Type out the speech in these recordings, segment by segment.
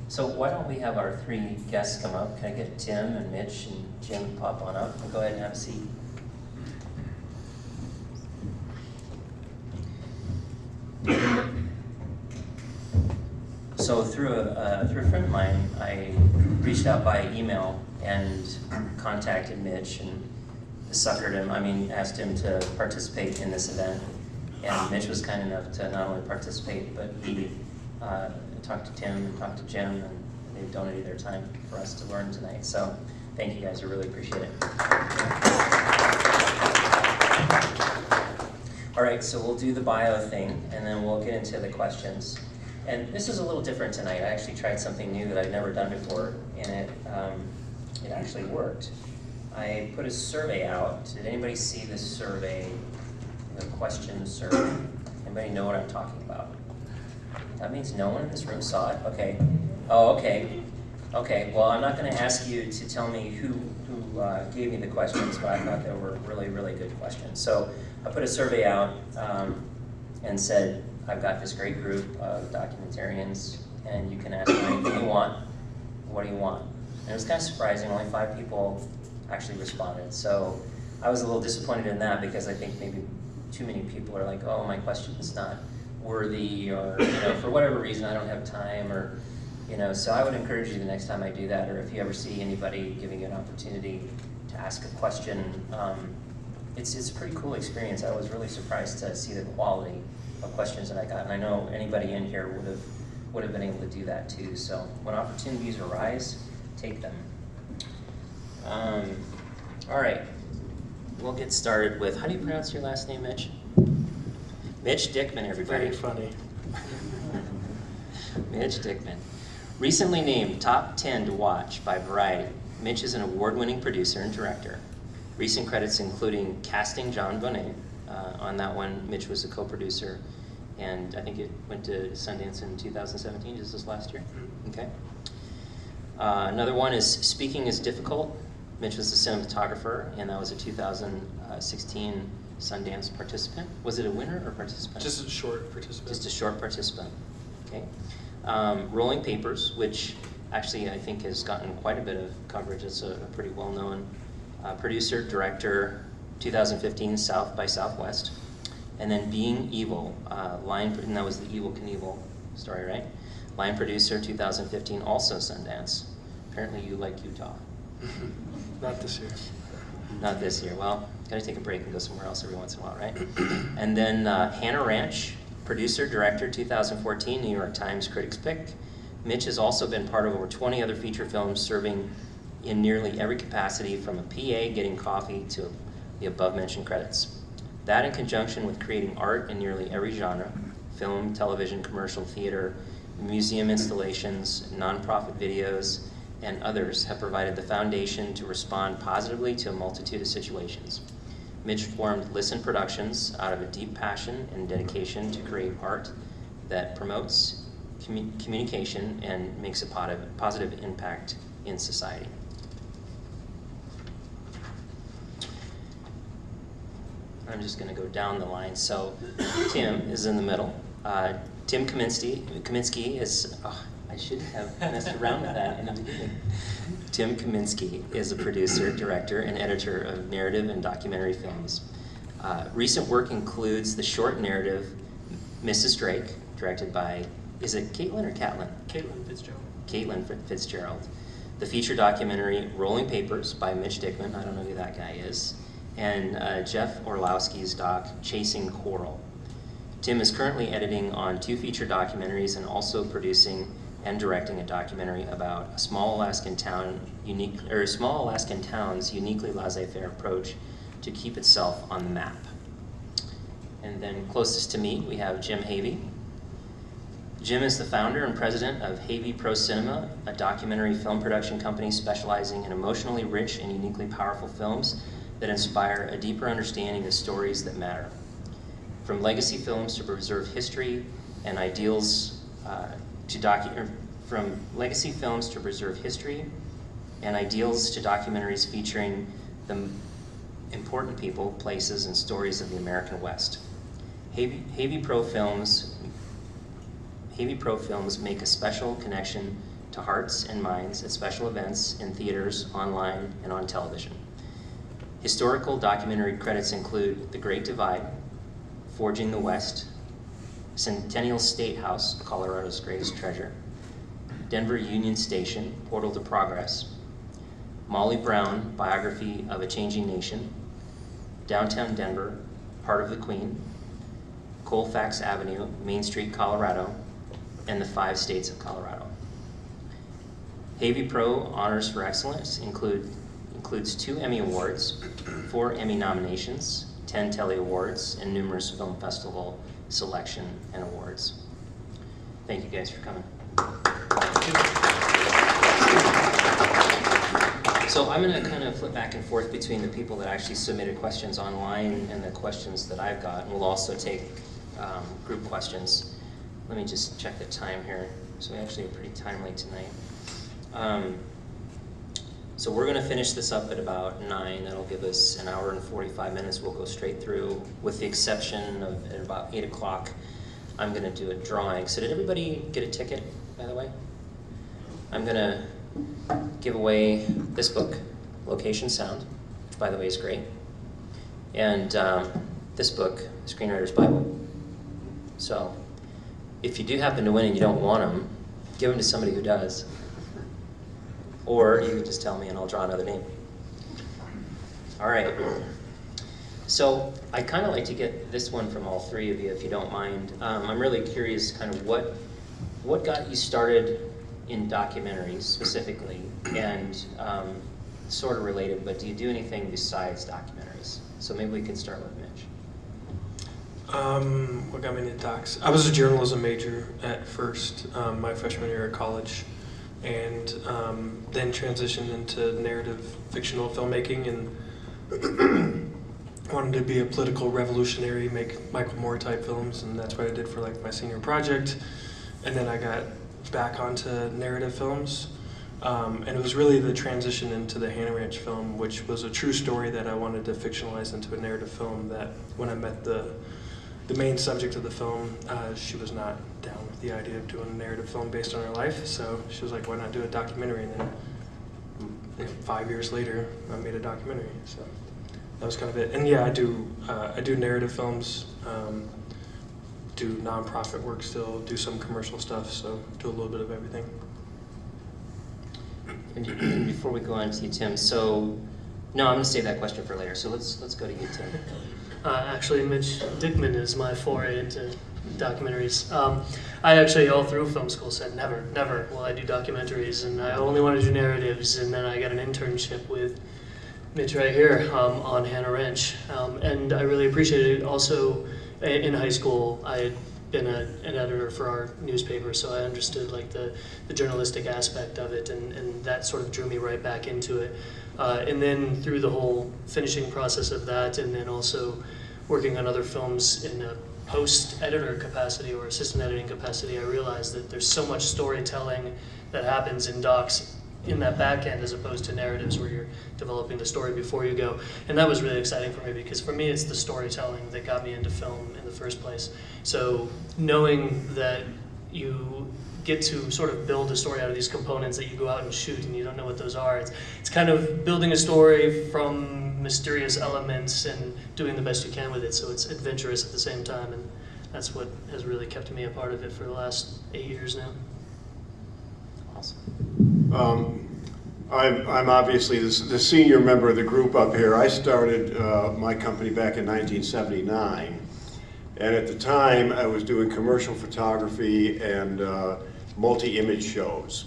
So why don't we have our three guests come up? Can I get Tim and Mitch and Jim to pop on up? And go ahead and have a seat. So through a friend of mine, I reached out by email and contacted Mitch and suckered him, asked him to participate in this event. And Mitch was kind enough to not only participate, but he talked to Tim and talked to Jim, and they've donated their time for us to learn tonight. So thank you guys, I really appreciate it. All right, so we'll do the bio thing, and then we'll get into the questions. And this is a little different tonight. I actually tried something new that I've never done before, and it actually worked. I put a survey out. Did anybody see this survey, the question survey? Anybody know what I'm talking about? That means no one in this room saw it? Okay. Oh, okay. Okay, well, I'm not going to ask you to tell me who gave me the questions, but I thought they were really, really good questions. So I put a survey out and said, I've got this great group of documentarians, and you can ask me anything you want. What do you want? And it was kind of surprising, only 5 people actually responded. So I was a little disappointed in that, because I think maybe too many people are like, oh, my question is not worthy, or for whatever reason I don't have time, or so I would encourage you the next time I do that, or if you ever see anybody giving you an opportunity to ask a question, it's a pretty cool experience. I was really surprised to see the quality of questions that I got, and I know anybody in here would have been able to do that too. So when opportunities arise, take them. All right, we'll get started with, how do you pronounce your last name, Mitch? Mitch Dickman, everybody. Very funny. Mitch Dickman. Recently named Top 10 to Watch by Variety, Mitch is an award-winning producer and director. Recent credits including casting John Bonet. On that one, Mitch was a co-producer, and I think it went to Sundance in 2017, just this last year. Okay. Another one is Speaking is Difficult. Mitch was the cinematographer, and that was a 2016 Sundance participant. Was it a winner or participant? Just a short participant. Just a short participant. Okay. Rolling Papers, which actually I think has gotten quite a bit of coverage. It's a pretty well-known producer, director, 2015 South by Southwest. And then Being Evil, and that was the Evel Knievel story, right? Line producer, 2015, also Sundance. Apparently you like Utah. Not this year. Not this year. Well, gotta take a break and go somewhere else every once in a while, right? And then Hannah Ranch, producer, director, 2014, New York Times Critics Pick. Mitch has also been part of over 20 other feature films, serving in nearly every capacity, from a PA getting coffee to the above-mentioned credits. That, in conjunction with creating art in nearly every genre, film, television, commercial, theater, museum installations, nonprofit videos, and others, have provided the foundation to respond positively to a multitude of situations. Mitch formed Listen Productions out of a deep passion and dedication to create art that promotes communication and makes a positive impact in society. I'm just going to go down the line. So Tim is in the middle. Tim Kaminski is, I should have messed around with that in the beginning. Tim Kaminski is a producer, director, and editor of narrative and documentary films. Recent work includes the short narrative Mrs. Drake, directed by, is it Caitlin or Catlin? Caitlin Fitzgerald. Caitlin Fitzgerald. The feature documentary Rolling Papers by Mitch Dickman, I don't know who that guy is, and Jeff Orlowski's doc Chasing Coral. Tim is currently editing on 2 feature documentaries and also producing and directing a documentary about a small Alaskan town's uniquely laissez-faire approach to keep itself on the map. And then closest to me, we have Jim Havey. Jim is the founder and president of Havey Pro Cinema, a documentary film production company specializing in emotionally rich and uniquely powerful films that inspire a deeper understanding of stories that matter. From legacy films to preserve history and ideals to documentaries featuring the important people, places, and stories of the American West. Havey Pro Films make a special connection to hearts and minds at special events in theaters, online, and on television. Historical documentary credits include The Great Divide, Forging the West, Centennial State House, Colorado's Greatest Treasure, Denver Union Station, Portal to Progress, Molly Brown, Biography of a Changing Nation, Downtown Denver, Part of the Queen, Colfax Avenue, Main Street, Colorado, and the 5 states of Colorado. Havey Pro Honors for Excellence includes 2 Emmy Awards, 4 Emmy nominations, 10 Telly Awards, and numerous film festival selection and awards. Thank you guys for coming. So I'm going to kind of flip back and forth between the people that actually submitted questions online and the questions that I've got, and we'll also take group questions. Let me just check the time here. So we actually are pretty timely tonight. So we're going to finish this up at about 9. That'll give us an hour and 45 minutes. We'll go straight through, with the exception of at about 8 o'clock, I'm going to do a drawing. So did everybody get a ticket, by the way? I'm going to give away this book, Location Sound, which by the way is great, and this book, Screenwriter's Bible. So if you do happen to win and you don't want them, give them to somebody who does. Or you can just tell me and I'll draw another name. All right. So I'd kind of like to get this one from all 3 of you, if you don't mind. I'm really curious kind of what got you started in documentaries specifically, and sort of related, but do you do anything besides documentaries? So maybe we can start with Mitch. What got me into docs? I was a journalism major at first, my freshman year at college, and then transitioned into narrative fictional filmmaking, and wanted to be a political revolutionary, make Michael Moore type films, and that's what I did for like my senior project. And then I got back onto narrative films, and it was really the transition into the Hannah Ranch film, which was a true story that I wanted to fictionalize into a narrative film, that when I met the main subject of the film, she was not down with the idea of doing a narrative film based on her life, so she was like, why not do a documentary? And then 5 years later, I made a documentary, so that was kind of it. And yeah, I do narrative films, do nonprofit work still, do some commercial stuff, so do a little bit of everything. And before we go on to you, Tim, so, no, I'm going to save that question for later, so let's go to you, Tim. Actually, Mitch, Dickman is my foray into documentaries. I actually, all through film school, said never will I do documentaries, and I only want to do narratives, and then I got an internship with Mitch right here on Hannah Ranch, and I really appreciated it. Also, in high school, I had been an editor for our newspaper, so I understood like the journalistic aspect of it, and that sort of drew me right back into it. And then through the whole finishing process of that, and then also working on other films in a post-editor capacity or assistant editing capacity, I realized that there's so much storytelling that happens in docs in that back end as opposed to narratives where you're developing the story before you go. And that was really exciting for me, because for me it's the storytelling that got me into film in the first place. So knowing that you get to sort of build a story out of these components that you go out and shoot and you don't know what those are, it's kind of building a story from mysterious elements and doing the best you can with it, so it's adventurous at the same time, and that's what has really kept me a part of it for the last 8 years now. Awesome. I'm obviously the senior member of the group up here. I started my company back in 1979, and at the time I was doing commercial photography and multi-image shows.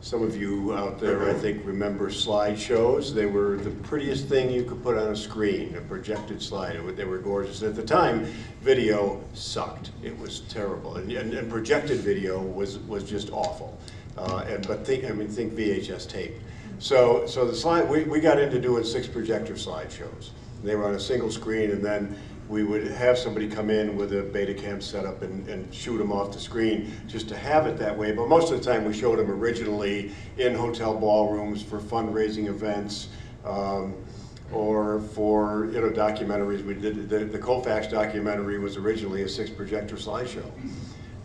Some of you out there, I think, remember slideshows. They were the prettiest thing you could put on a screen, a projected slide. They were gorgeous. At the time, video sucked. It was terrible, and projected video was just awful. But think VHS tape. So the slide, we got into doing 6 projector slideshows. They were on a single screen, and then we would have somebody come in with a Betacam setup and shoot them off the screen just to have it that way. But most of the time we showed them originally in hotel ballrooms for fundraising events, or for documentaries. We did the Colfax documentary was originally a 6 projector slideshow.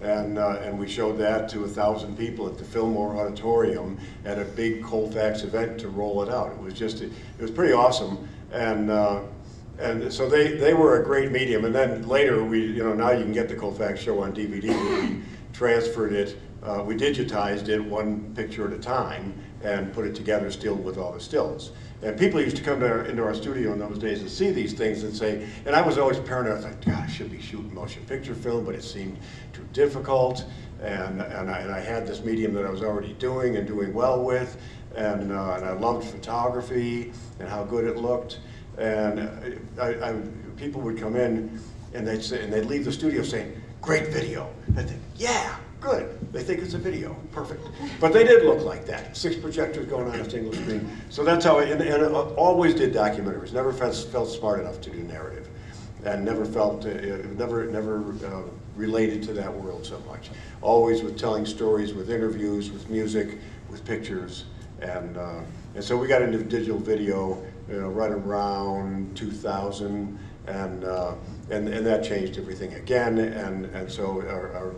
And we showed that to 1,000 people at the Fillmore Auditorium at a big Colfax event to roll it out. It was pretty awesome. And so they were a great medium. And then later, now you can get the Colfax show on DVD. We transferred it, we digitized it one picture at a time and put it together still with all the stills. And people used to come into our studio in those days and see these things and say, and I was always paranoid, I was like, God, I should be shooting motion picture film, but it seemed too difficult. And I had this medium that I was already doing and doing well with, and I loved photography and how good it looked. And people would come in and they'd leave the studio saying, great video. I'd think, yeah, good. They think it's a video, perfect. But they did look like that. 6 projectors going on a single screen. So that's how, and I always did documentaries. Never felt smart enough to do narrative, and never felt, never related to that world so much. Always with telling stories, with interviews, with music, with pictures, and so we got into digital video, right around 2000, and that changed everything again, and so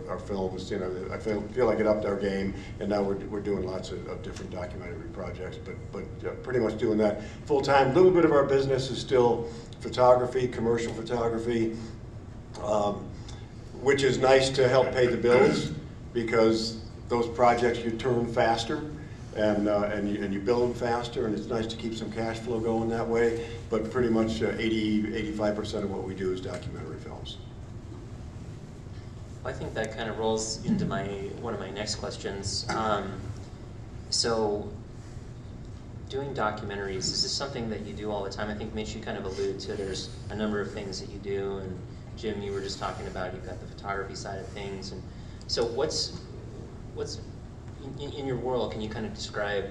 our films, I feel like it upped our game, and now we're doing lots of different documentary projects, but pretty much doing that full time. A little bit of our business is still photography, commercial photography, which is nice to help pay the bills, because those projects you turn faster. And you build them faster, and it's nice to keep some cash flow going that way, but pretty much 85% of what we do is documentary films. I think that kind of rolls into one of my next questions. So, doing documentaries, is this something that you do all the time? I think, Mitch, you kind of alluded to there's a number of things that you do, and Jim, you were just talking about you've got the photography side of things, and so what's in your world, can you kind of describe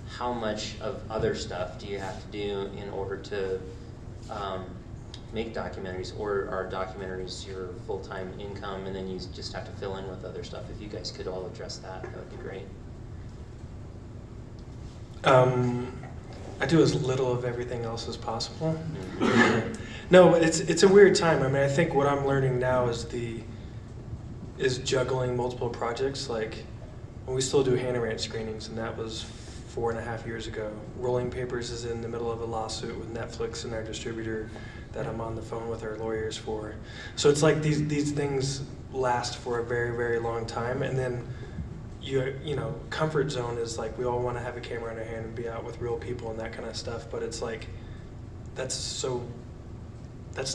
how much of other stuff do you have to do in order to make documentaries, or are documentaries your full-time income and then you just have to fill in with other stuff? If you guys could all address that, that would be great. I do as little of everything else as possible. No, it's a weird time. I mean, I think what I'm learning now is juggling multiple projects. Like, we still do Hannah Ranch screenings, and that was 4.5 years ago. Rolling Papers is in the middle of a lawsuit with Netflix and our distributor that I'm on the phone with our lawyers for. So it's like these things last for a very, very long time, and then comfort zone is like we all want to have a camera in our hand and be out with real people and that kind of stuff, but it's like that's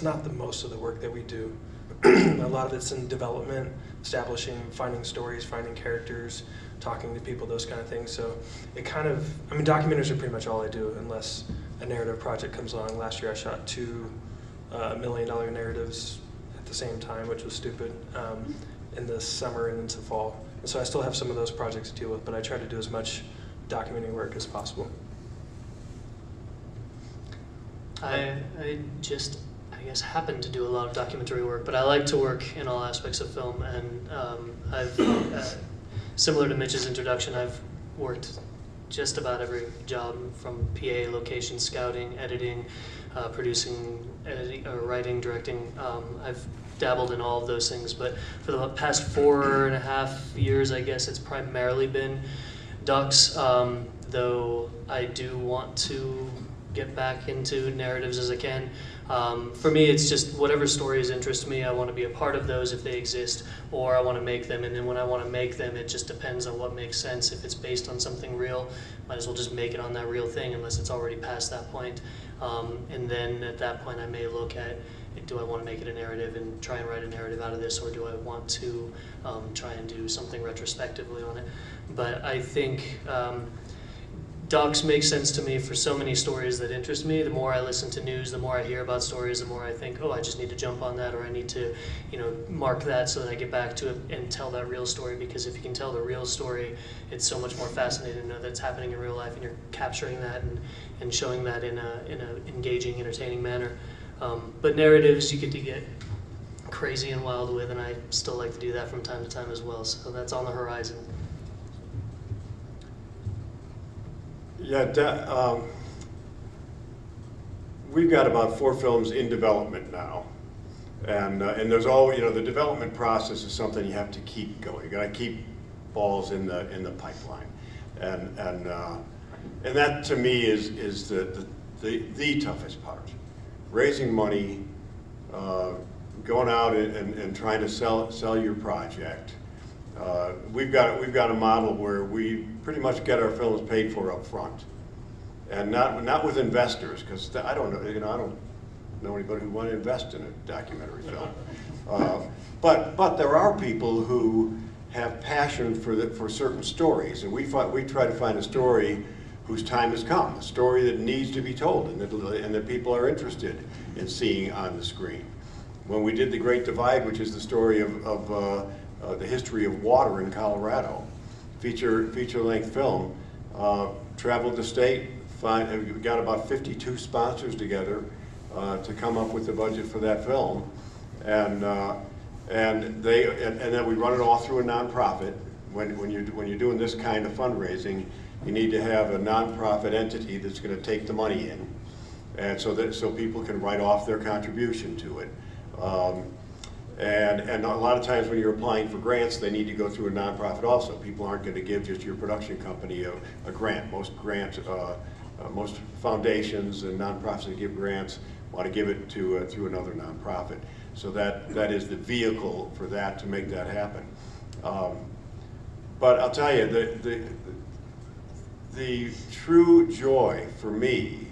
not the most of the work that we do. A lot of it's in development, establishing, finding stories, finding characters, talking to people, those kind of things. So it kind of, documentaries are pretty much all I do unless a narrative project comes along. Last year I shot 2 $1 million narratives at the same time, which was stupid, in the summer and into fall. And so I still have some of those projects to deal with, but I try to do as much documenting work as possible. I guess happen to do a lot of documentary work, but I like to work in all aspects of film, and I've, similar to Mitch's introduction, I've worked just about every job, from PA, location scouting, editing, producing, editing, or writing, directing. I've dabbled in all of those things, but for the past 4.5 years, I guess it's primarily been docs, though I do want to get back into narratives as I can. For me, it's just whatever stories interest me, I want to be a part of those if they exist, or I want to make them, and then when I want to make them, it just depends on what makes sense. If it's based on something real, might as well just make it on that real thing unless it's already past that point. And then at that point I may look at, do I want to make it a narrative and try and write a narrative out of this, or do I want to try and do something retrospectively on it? But I think docs make sense to me for so many stories that interest me. The more I listen to news, the more I hear about stories, the more I think, oh, I just need to jump on that, or I need to, mark that so that I get back to it and tell that real story. Because if you can tell the real story, it's so much more fascinating to know that's happening in real life, and you're capturing that and showing that in a engaging, entertaining manner. But narratives you get to get crazy and wild with, and I still like to do that from time to time as well. So that's on the horizon. Yeah, we've got about 4 films in development now, And there's always, the development process is something you have to keep going. You got to keep balls in the pipeline, and that to me is the toughest part. Raising money, going out and trying to sell your project. We've got a model where we pretty much get our films paid for up front, and not with investors, because I don't know, I don't know anybody who want to invest in a documentary film. But there are people who have passion for certain stories, and we try to find a story whose time has come, a story that needs to be told and that people are interested in seeing on the screen. When we did The Great Divide, which is the story of the history of water in Colorado, feature-length film, traveled the state, we got about 52 sponsors together to come up with the budget for that film, and then we run it all through a nonprofit. When you're doing this kind of fundraising, you need to have a nonprofit entity that's going to take the money in, and so people can write off their contribution to it. And a lot of times when you're applying for grants, they need to go through a nonprofit also. People aren't going to give just your production company a grant. Most foundations and nonprofits that give grants want to give it through another nonprofit. So that is the vehicle for that, to make that happen. But I'll tell you, the true joy for me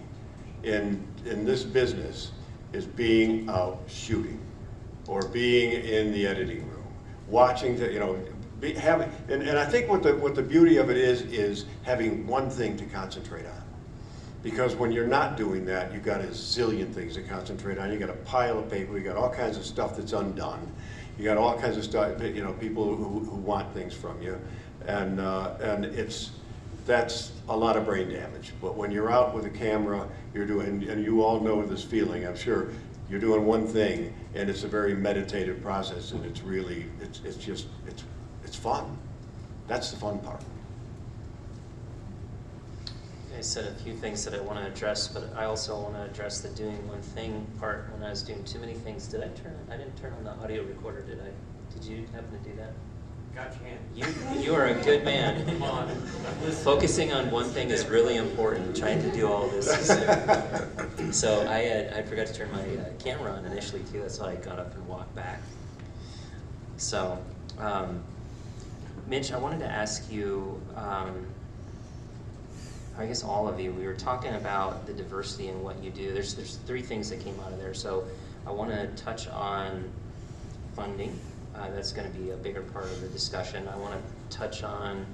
in this business is being out shooting, or being in the editing room, watching and I think what the beauty of it is having one thing to concentrate on. Because when you're not doing that, you've got a zillion things to concentrate on. You got a pile of paper, you got all kinds of stuff that's undone. You got all kinds of stuff, people who want things from you, and that's a lot of brain damage. But when you're out with a camera, you're doing, and you all know this feeling, I'm sure, you're doing one thing, and it's a very meditative process, and it's really, it's fun. That's the fun part. I said a few things that I want to address, but I also want to address the doing one thing part. When I was doing too many things, I didn't turn on the audio recorder, did I? Did you happen to do that? Got your hand. You are a good man. Come on. Focusing on one thing is really important. Trying to do all this. So I forgot to turn my camera on initially too. That's why I got up and walked back. So, Mitch, I wanted to ask you, I guess all of you, we were talking about the diversity in what you do. There's three things that came out of there. So I want to touch on funding. That's going to be a bigger part of the discussion. I want to touch on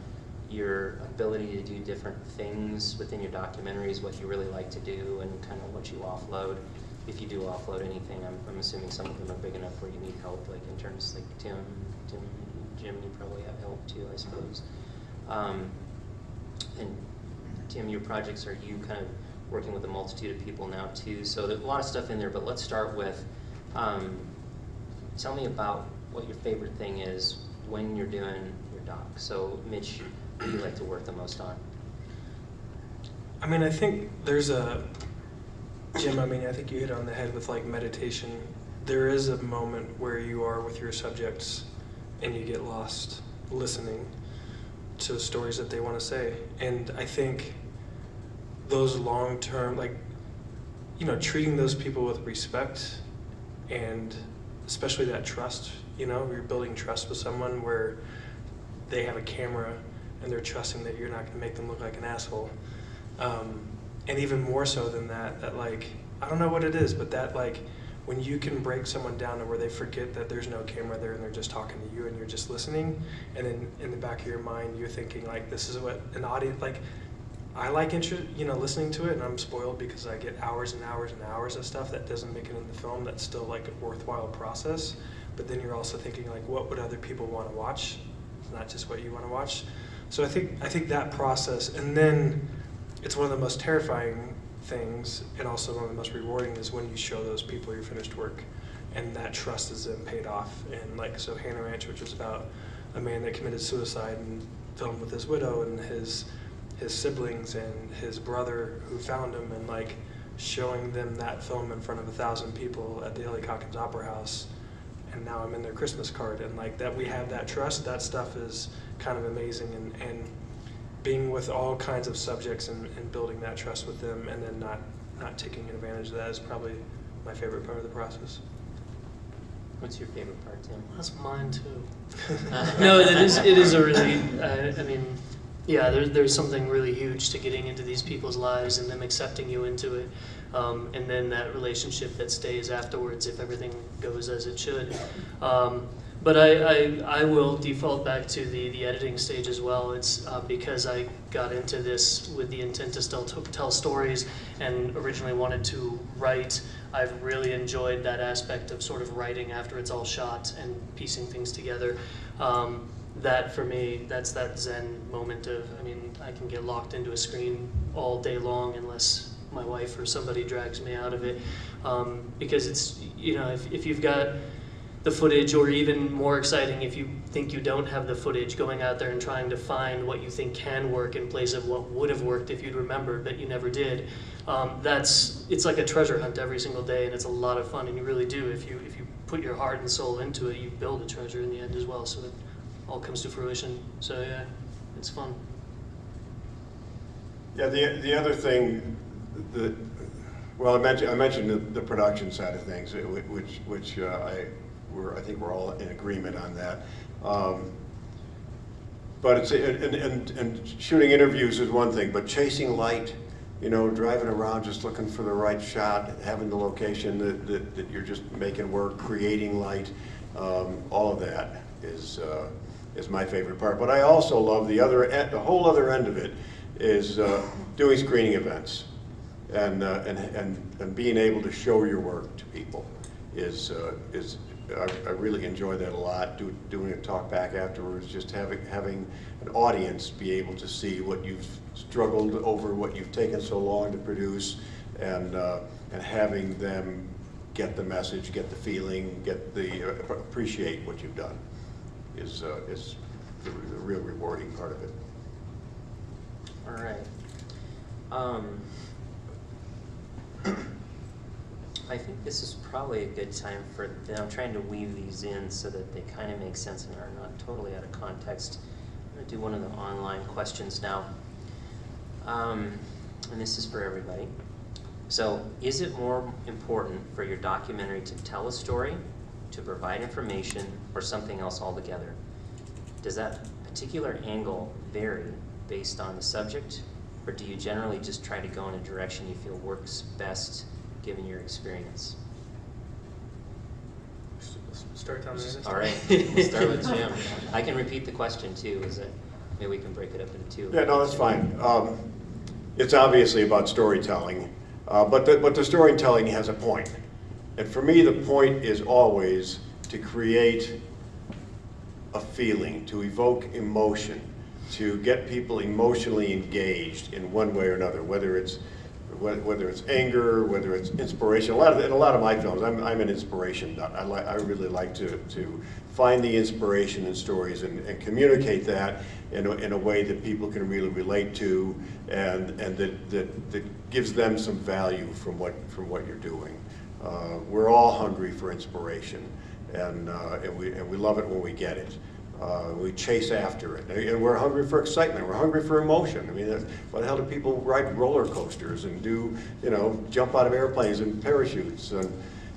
your ability to do different things within your documentaries, what you really like to do, and kind of what you offload. If you do offload anything, I'm assuming some of them are big enough where you need help, like in terms like Jim, you probably have help too, I suppose. And Tim, your projects, are you kind of working with a multitude of people now too? So there's a lot of stuff in there, but let's start with, tell me about what your favorite thing is when you're doing your doc. So Mitch, what do you like to work the most on? I mean, I think there's Jim, I think you hit on the head with like meditation. There is a moment where you are with your subjects and you get lost listening to stories that they want to say. And I think those long-term, treating those people with respect, and especially that trust, you're building trust with someone where they have a camera and they're trusting that you're not going to make them look like an asshole. And even more so than that, I don't know what it is, but that when you can break someone down to where they forget that there's no camera there and they're just talking to you and you're just listening, and then in the back of your mind you're thinking this is what an audience, I like listening to it, and I'm spoiled because I get hours and hours and hours of stuff that doesn't make it in the film that's still a worthwhile process. But then you're also thinking what would other people want to watch? It's not just what you want to watch. So I think that process, and then it's one of the most terrifying things and also one of the most rewarding is when you show those people your finished work and that trust is then paid off. And so Hannah Ranch, which was about a man that committed suicide and filmed with his widow and his siblings and his brother who found him, and showing them that film in front of 1,000 people at the Ellie Calkins Opera House, and now I'm in their Christmas card, and like that we have that trust. That stuff is kind of amazing, and being with all kinds of subjects and building that trust with them, and then not taking advantage of that is probably my favorite part of the process. What's your favorite part, Tim? That's mine too. No, it is a really, I mean, yeah, there's something really huge to getting into these people's lives and them accepting you into it. And then that relationship that stays afterwards if everything goes as it should. But I will default back to the editing stage as well. It's because I got into this with the intent to still tell stories and originally wanted to write. I've really enjoyed that aspect of sort of writing after it's all shot and piecing things together. That for me, that's that Zen moment of, I mean, I can get locked into a screen all day long unless my wife or somebody drags me out of it. Because it's, you know, if you've got the footage, or even more exciting if you think you don't have the footage, going out there and trying to find what you think can work in place of what would have worked if you'd remembered but you never did. It's like a treasure hunt every single day, and it's a lot of fun, and you really do. If you put your heart and soul into it, you build a treasure in the end as well, so it all comes to fruition. So yeah, it's fun. Yeah, the other thing that, well, I mentioned the production side of things, which I think we're all in agreement on that. But it's and shooting interviews is one thing, but chasing light, you know, driving around just looking for the right shot, having the location that you're just making work, creating light, all of that is my favorite part. But I also love the whole other end of it is doing screening events and being able to show your work to people is I really enjoy that a lot. Doing a talk back afterwards, just having an audience be able to see what you've struggled over, what you've taken so long to produce, and having them get the message, get the feeling, appreciate what you've done is the real rewarding part of it. All right. I think this is probably a good time for them. I'm trying to weave these in so that they kind of make sense and are not totally out of context. I'm going to do one of the online questions now. And this is for everybody. So, is it more important for your documentary to tell a story, to provide information, or something else altogether? Does that particular angle vary based on the subject, or do you generally just try to go in a direction you feel works best given your experience? Start down there. All right, we'll start with Jim. I can repeat the question too, maybe we can break it up into two. Yeah, no, that's fine. It's obviously about storytelling, but the storytelling has a point. And for me, the point is always to create a feeling, to evoke emotion, to get people emotionally engaged in one way or another, whether it's anger, whether it's inspiration. In a lot of my films, I'm an inspiration nut. I really like to find the inspiration in stories and communicate that in a way that people can really relate to, and that gives them some value from what you're doing. We're all hungry for inspiration, and we love it when we get it. We chase after it, and we're hungry for excitement. We're hungry for emotion. I mean, why the hell do people ride roller coasters and jump out of airplanes and parachutes?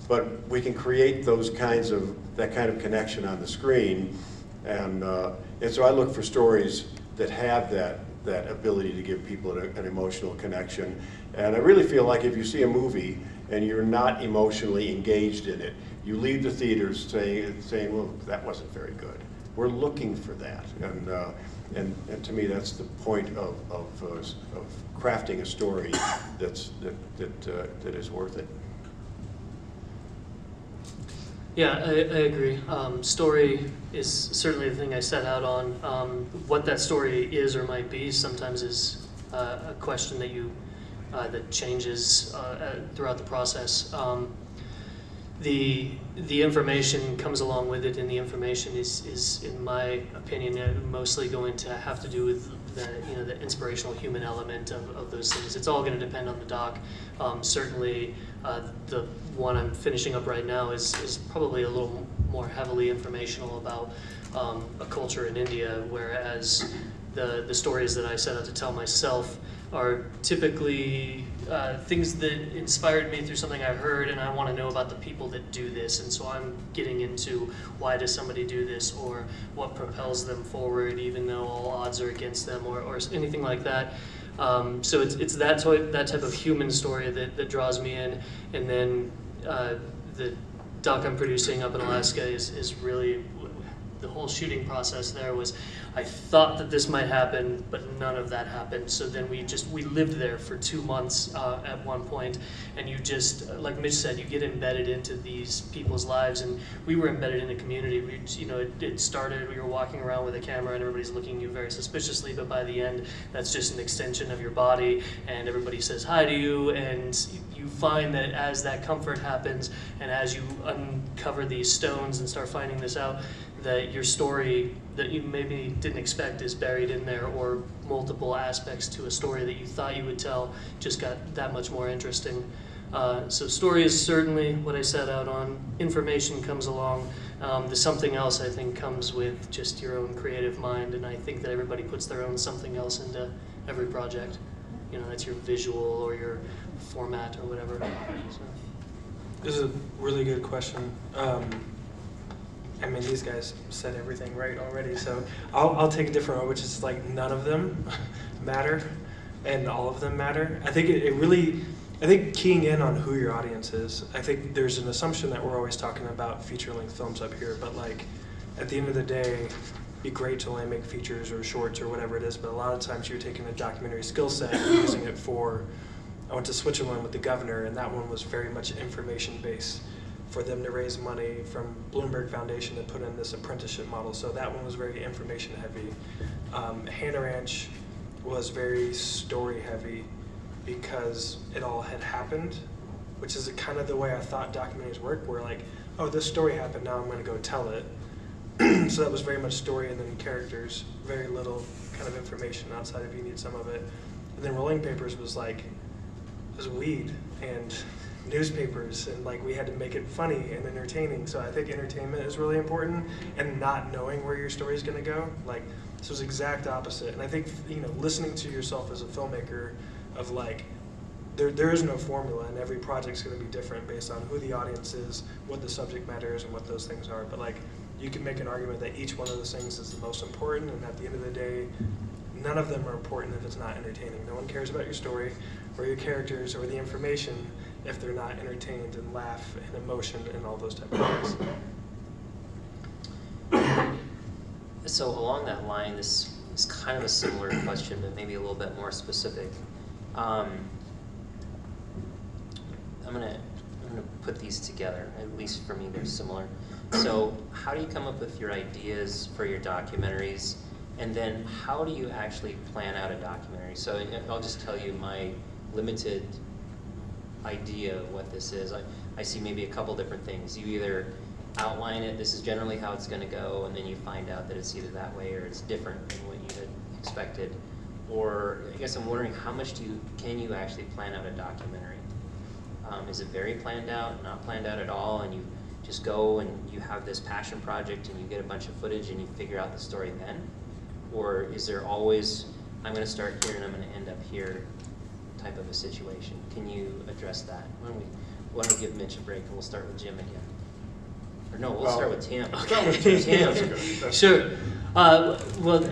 But we can create that kind of connection on the screen, and so I look for stories that have that ability to give people an emotional connection. And I really feel like if you see a movie and you're not emotionally engaged in it, you leave the theaters saying, well, that wasn't very good. We're looking for that, and to me, that's the point of crafting a story that is worth it. Yeah, I agree. Story is certainly the thing I set out on. What that story is or might be sometimes is a question that changes throughout the process. The information comes along with it, and the information is in my opinion, mostly going to have to do with the inspirational human element of those things. It's all going to depend on the doc. Certainly, the one I'm finishing up right now is probably a little more heavily informational about a culture in India, whereas the stories that I set out to tell myself are typically things that inspired me through something I heard, and I want to know about the people that do this, and so I'm getting into why does somebody do this, or what propels them forward even though all odds are against them, or anything like that. So it's that type of human story that draws me in, and then the doc I'm producing up in Alaska is really, the whole shooting process there was, I thought that this might happen, but none of that happened. So then we lived there for 2 months at one point, and you just, like Mitch said, you get embedded into these people's lives, and we were embedded in a community. It started, we were walking around with a camera, and everybody's looking at you very suspiciously, but by the end, that's just an extension of your body, and everybody says hi to you, and you find that as that comfort happens, and as you uncover these stones and start finding this out, that your story that you maybe didn't expect is buried in there, or multiple aspects to a story that you thought you would tell just got that much more interesting. So story is certainly what I set out on. Information comes along. The something else, I think, comes with just your own creative mind, and I think that everybody puts their own something else into every project. That's your visual or your format or whatever. So. This is a really good question. I mean, these guys said everything right already, so I'll take a different one, which is like none of them matter, and all of them matter. I think I think keying in on who your audience is. I think there's an assumption that we're always talking about feature-length films up here, but like at the end of the day, it'd be great to only make features or shorts or whatever it is, but a lot of times you're taking a documentary skill set and using it for. I went to Switzerland with the governor, and that one was very much information-based, for them to raise money from Bloomberg Foundation to put in this apprenticeship model. So that one was very information heavy. Hannah Ranch was very story heavy because it all had happened, which is kind of the way I thought documentaries work, where like, oh, this story happened, now I'm gonna go tell it. So that was very much story and then characters, very little kind of information outside if you need some of it. And then Rolling Papers was like, it was weed and newspapers, and like we had to make it funny and entertaining. So I think entertainment is really important, and not knowing where your story is going to go. Like this was exact opposite. And I think listening to yourself as a filmmaker, of like there is no formula, and every project's going to be different based on who the audience is, what the subject matter is, and what those things are. But like you can make an argument that each one of those things is the most important, and at the end of the day, none of them are important if it's not entertaining. No one cares about your story or your characters or the information if they're not entertained and laugh and emotion and all those type of things. So along that line, this is kind of a similar question, but maybe a little bit more specific. I'm gonna put these together. At least for me, they're similar. So how do you come up with your ideas for your documentaries? And then how do you actually plan out a documentary? So I'll just tell you my limited idea of what this is. I see maybe a couple different things. You either outline it, this is generally how it's going to go, and then you find out that it's either that way or it's different than what you had expected. Or I guess I'm wondering, how much can you actually plan out a documentary? Is it very planned out, not planned out at all, and you just go and you have this passion project and you get a bunch of footage and you figure out the story then? Or is there always, I'm going to start here and I'm going to end up here type of a situation? Can you address that? Why don't we give Mitch a break and we'll start with Jim again? Or no, we'll start with Tim. Okay. Tim. Sure. Well,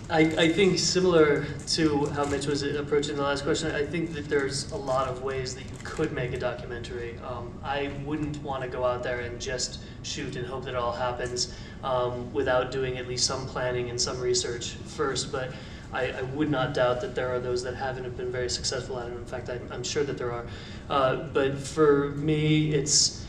I think similar to how Mitch was approaching the last question, I think that there's a lot of ways that you could make a documentary. I wouldn't want to go out there and just shoot and hope that it all happens without doing at least some planning and some research first. But I would not doubt that there are those that haven't been very successful at it. In fact, I'm sure that there are. But for me, it's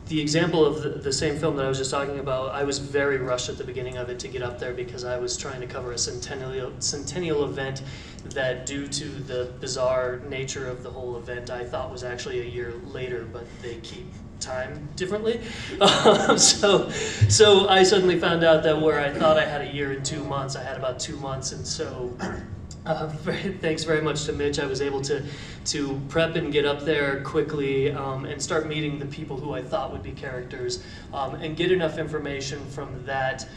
the example of the same film that I was just talking about. I was very rushed at the beginning of it to get up there because I was trying to cover a centennial event that, due to the bizarre nature of the whole event, I thought was actually a year later, but they keep time differently. So I suddenly found out that where I thought I had a year and 2 months, I had about 2 months, and so thanks very much to Mitch. I was able to prep and get up there quickly and start meeting the people who I thought would be characters and get enough information from that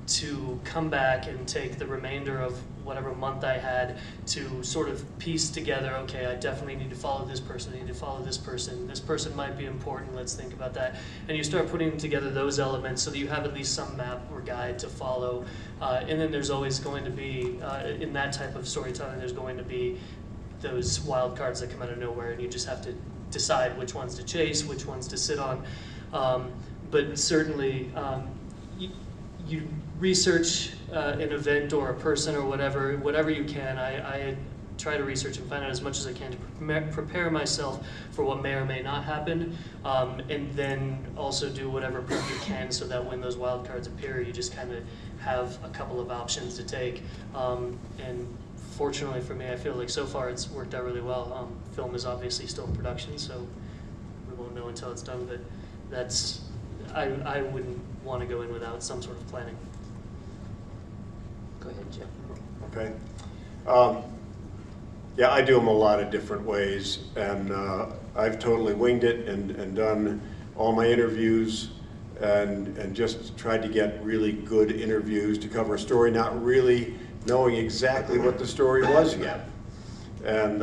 to come back and take the remainder of whatever month I had to sort of piece together, okay, I definitely need to follow this person, I need to follow this person might be important, let's think about that. And you start putting together those elements so that you have at least some map or guide to follow. And then there's always going to be, in that type of storytelling, there's going to be those wild cards that come out of nowhere, and you just have to decide which ones to chase, which ones to sit on. But certainly, you research an event or a person or whatever you can. I try to research and find out as much as I can to prepare myself for what may or may not happen, and then also do whatever prep you can so that when those wild cards appear, you just kind of have a couple of options to take. And fortunately for me, I feel like so far it's worked out really well. Film is obviously still in production, so we won't know until it's done, but that's, I wouldn't want to go in without some sort of planning. Go ahead, Jim. Okay. Yeah, I do them a lot of different ways, and I've totally winged it and done all my interviews and just tried to get really good interviews to cover a story, not really knowing exactly what the story was yet. And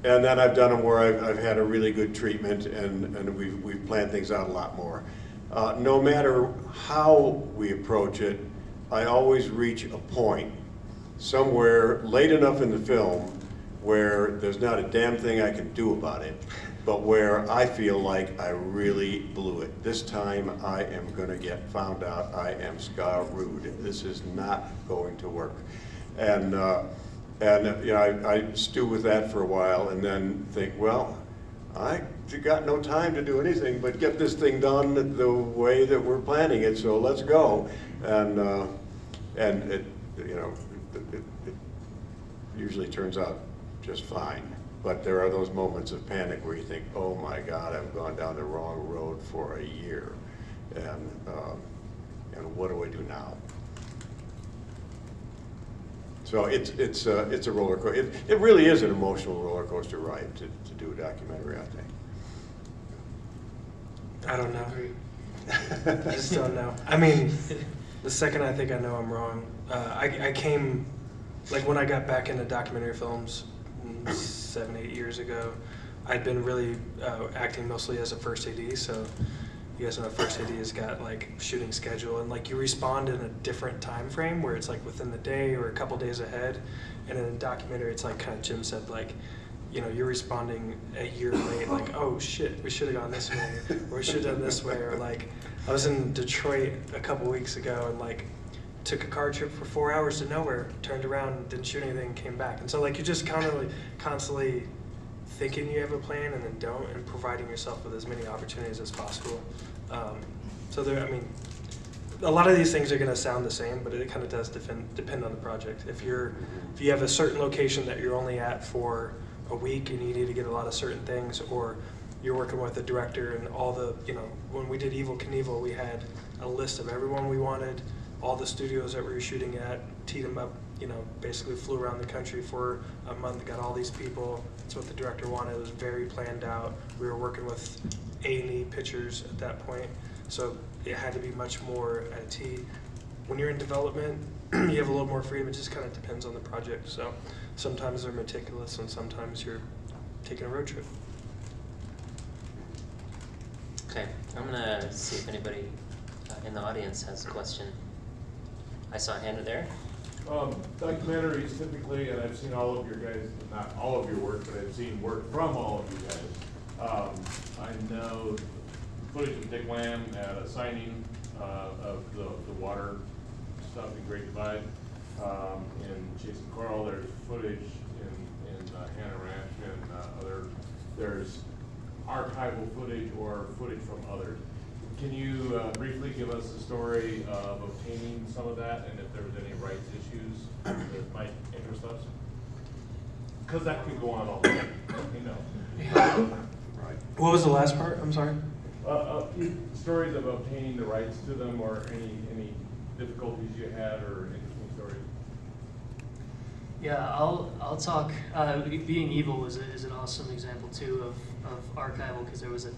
then I've done them where I've had a really good treatment and we've planned things out a lot more. No matter how we approach it, I always reach a point somewhere late enough in the film where there's not a damn thing I can do about it, but where I feel like I really blew it. This time I am going to get found out. I am screwed. This is not going to work. And you know, I stew with that for a while and then think, well, I got no time to do anything but get this thing done the way that we're planning it, so let's go. And it, you know, it usually turns out just fine. But there are those moments of panic where you think, oh my God, I've gone down the wrong road for a year. And what do I do now? So it's a roller coaster. It really is an emotional roller coaster ride to do a documentary, I think. I don't know. I just don't know. I mean, the second I think I know I'm wrong, I came, like when I got back into documentary films 7-8 years ago, I'd been really acting mostly as a first AD, so you guys know a first AD has got like shooting schedule and like you respond in a different time frame where it's like within the day or a couple days ahead, and in a documentary it's like kind of Jim said, like, you know, you're responding a year late, like, oh shit, we should have gone this way, or we should have done this way, or like, I was in Detroit a couple weeks ago and like took a car trip for 4 hours to nowhere, turned around, didn't shoot anything, came back. And so like you're just constantly thinking you have a plan and then don't, and providing yourself with as many opportunities as possible. So there, I mean, a lot of these things are going to sound the same, but it kind of does depend on the project. If you have a certain location that you're only at for a week and you need to get a lot of certain things, or you're working with a director and all the, you know, when we did Evel Knievel, we had a list of everyone we wanted, all the studios that we were shooting at, teed them up, you know, basically flew around the country for a month, got all these people. That's what the director wanted. It was very planned out. We were working with A&E pictures at that point, so it had to be much more at a T. When you're in development, you have a little more freedom. It just kind of depends on the project. So sometimes they're meticulous and sometimes you're taking a road trip. Okay, I'm gonna see if anybody in the audience has a question. I saw a hand there. Documentaries typically, and I've seen all of your guys, not all of your work, but I've seen work from all of you guys. I know footage of Dickman at a signing of the water stuff in Great Divide. In Chasing Coral, there's footage in Hannah Ranch and there's archival footage or footage from others. Can you briefly give us the story of obtaining some of that, and if there was any rights issues that might interest us? Because that could go on all day, you know. Right. What was the last part? I'm sorry. Stories of obtaining the rights to them, or any difficulties you had, or interesting stories. Yeah, I'll talk. Being Evil is an awesome example too of archival, because there was a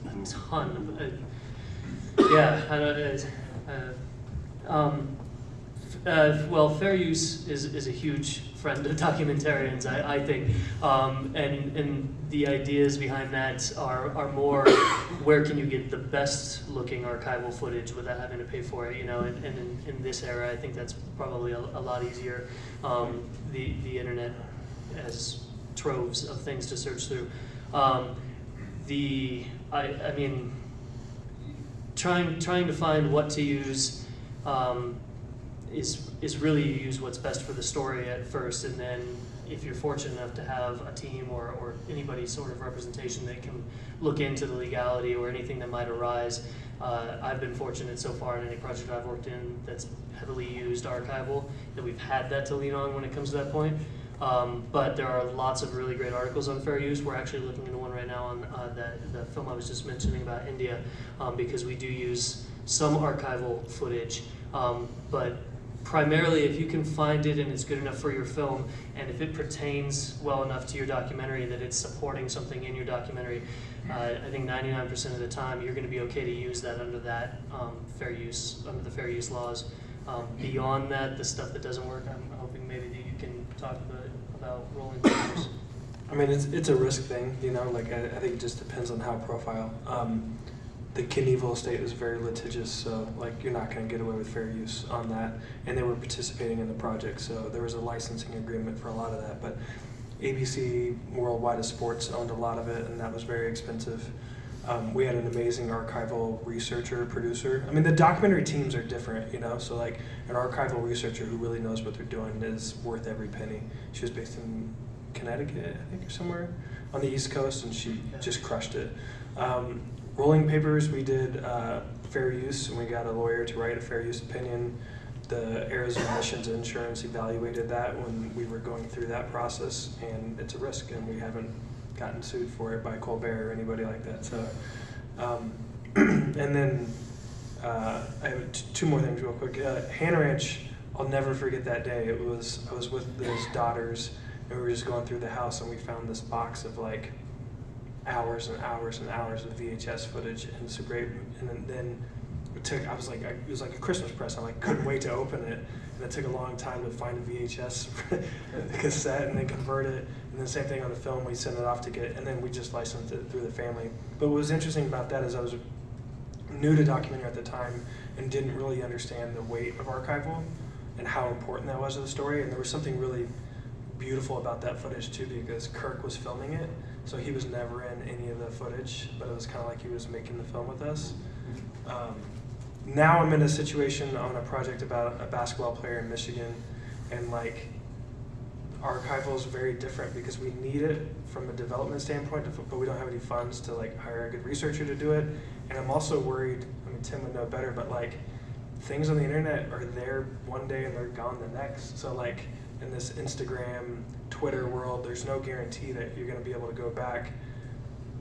ton of well, fair use is a huge friend of documentarians, I think, and the ideas behind that are more where can you get the best looking archival footage without having to pay for it, you know, and in this era I think that's probably a lot easier. The internet has troves of things to search through. I mean, trying to find what to use is really you use what's best for the story at first, and then if you're fortunate enough to have a team or anybody sort of representation that can look into the legality or anything that might arise. I've been fortunate so far in any project I've worked in that's heavily used archival that we've had that to lean on when it comes to that point. But there are lots of really great articles on fair use. We're actually looking into one right now on the film I was just mentioning about India, because we do use some archival footage, but primarily if you can find it and it's good enough for your film, and if it pertains well enough to your documentary that it's supporting something in your documentary, I think 99% of the time you're going to be okay to use that under that fair use, under the fair use laws. Beyond that, the stuff that doesn't work, I'm hoping maybe that you can talk about rolling papers. I mean, it's a risk thing, you know. Like I think it just depends on how profile. The Knievel estate was very litigious, so like you're not going to get away with fair use on that. And they were participating in the project, so there was a licensing agreement for a lot of that. But ABC Worldwide of Sports owned a lot of it, and that was very expensive. We had an amazing archival researcher, producer. I mean, the documentary teams are different, you know, so like an archival researcher who really knows what they're doing is worth every penny. She was based in Connecticut, I think, or somewhere on the East Coast, and she just crushed it. Rolling papers, we did fair use, and we got a lawyer to write a fair use opinion. The Arizona Emissions Insurance evaluated that when we were going through that process, and it's a risk, and we haven't gotten sued for it by Colbert or anybody like that. So, and then I have two more things real quick. Hannah Ranch, I'll never forget that day. I was with his daughters, and we were just going through the house, and we found this box of like hours and hours and hours of VHS footage, and it's a great. And then it took. I was like, it was like a Christmas present. I like couldn't wait to open it, and it took a long time to find a VHS cassette and then convert it. And then same thing on the film. We sent it off to get, and then we just licensed it through the family. But what was interesting about that is I was new to documentary at the time and didn't really understand the weight of archival and how important that was to the story. And there was something really beautiful about that footage too, because Kirk was filming it, so he was never in any of the footage, but it was kind of like he was making the film with us. Now I'm in a situation on a project about a basketball player in Michigan, and like archival is very different because we need it from a development standpoint, but we don't have any funds to like hire a good researcher to do it. And I'm also worried, I mean, Tim would know better, but like things on the internet are there one day and they're gone the next. So like in this Instagram, Twitter world, there's no guarantee that you're gonna be able to go back,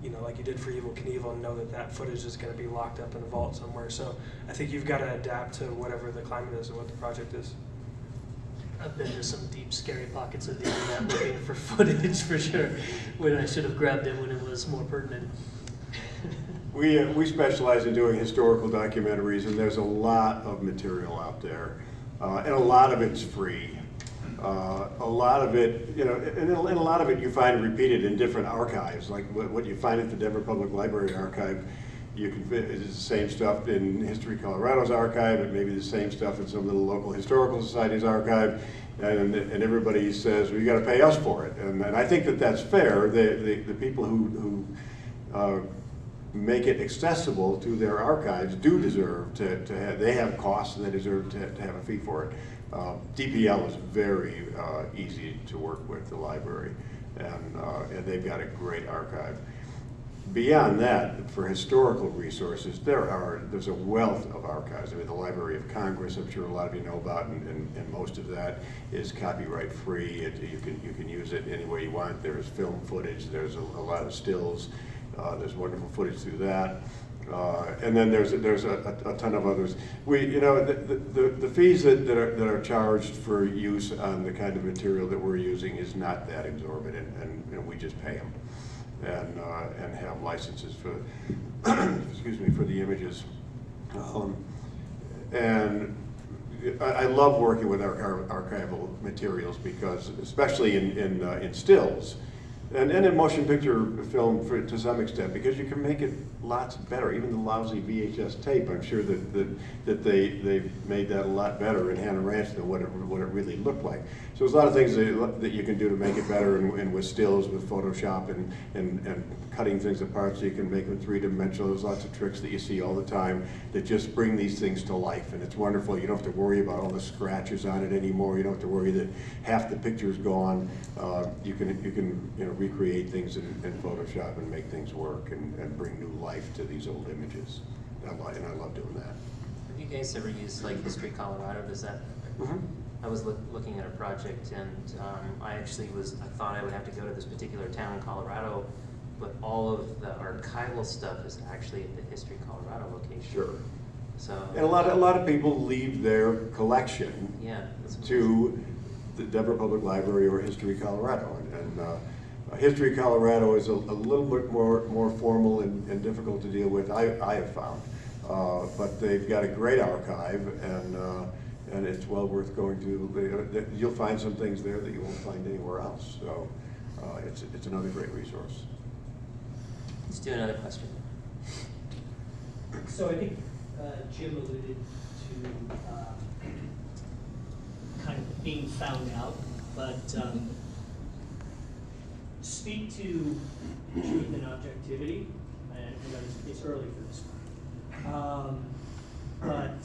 you know, like you did for Evel Knievel, and know that that footage is gonna be locked up in a vault somewhere. So I think you've gotta adapt to whatever the climate is and what the project is. I've been to some deep, scary pockets of the internet looking for footage for sure, when I should have grabbed it when it was more pertinent. We specialize in doing historical documentaries, and there's a lot of material out there, and a lot of it's free. A lot of it, you know, and a lot of it you find repeated in different archives, like what you find at the Denver Public Library archive. You can it's the same stuff in History Colorado's archive, and maybe the same stuff in some little local historical society's archive, and everybody says, well, you got to pay us for it, and I think that that's fair. The people who make it accessible to their archives do deserve to have, they have costs and they deserve to have a fee for it. DPL is very easy to work with, the library, and they've got a great archive. Beyond that, for historical resources, there's a wealth of archives. I mean, the Library of Congress, I'm sure a lot of you know about, and most of that is copyright free. You can use it any way you want. There's film footage, there's a lot of stills. There's wonderful footage through that. And then there's a ton of others. The fees that are charged for use on the kind of material that we're using is not that exorbitant, and we just pay them and have licenses for excuse me, for the images. And I love working with our archival materials because, especially in stills, and in motion picture film to some extent, because you can make it lots better. Even the lousy VHS tape, I'm sure that they've made that a lot better in Hannah Ranch than what it really looked like. So there's a lot of things that you can do to make it better, and with stills, with Photoshop, and cutting things apart so you can make them three-dimensional. There's lots of tricks that you see all the time that just bring these things to life, and it's wonderful. You don't have to worry about all the scratches on it anymore. You don't have to worry that half the picture's gone. You can recreate things in Photoshop and make things work and bring new life to these old images. And I love doing that. Have you guys ever used like History Colorado? Does that? Mm-hmm. I was looking at a project, and I thought I would have to go to this particular town in Colorado, but all of the archival stuff is actually at the History Colorado location. Sure. So. And a lot of people leave their collection to the Denver Public Library or History Colorado, and History Colorado is a little bit more formal and difficult to deal with. I have found, but they've got a great archive, and it's well worth going to. You'll find some things there that you won't find anywhere else. So it's another great resource. Let's do another question. So I think Jim alluded to kind of being found out, but speak to truth and objectivity. And I know it's early for this one, but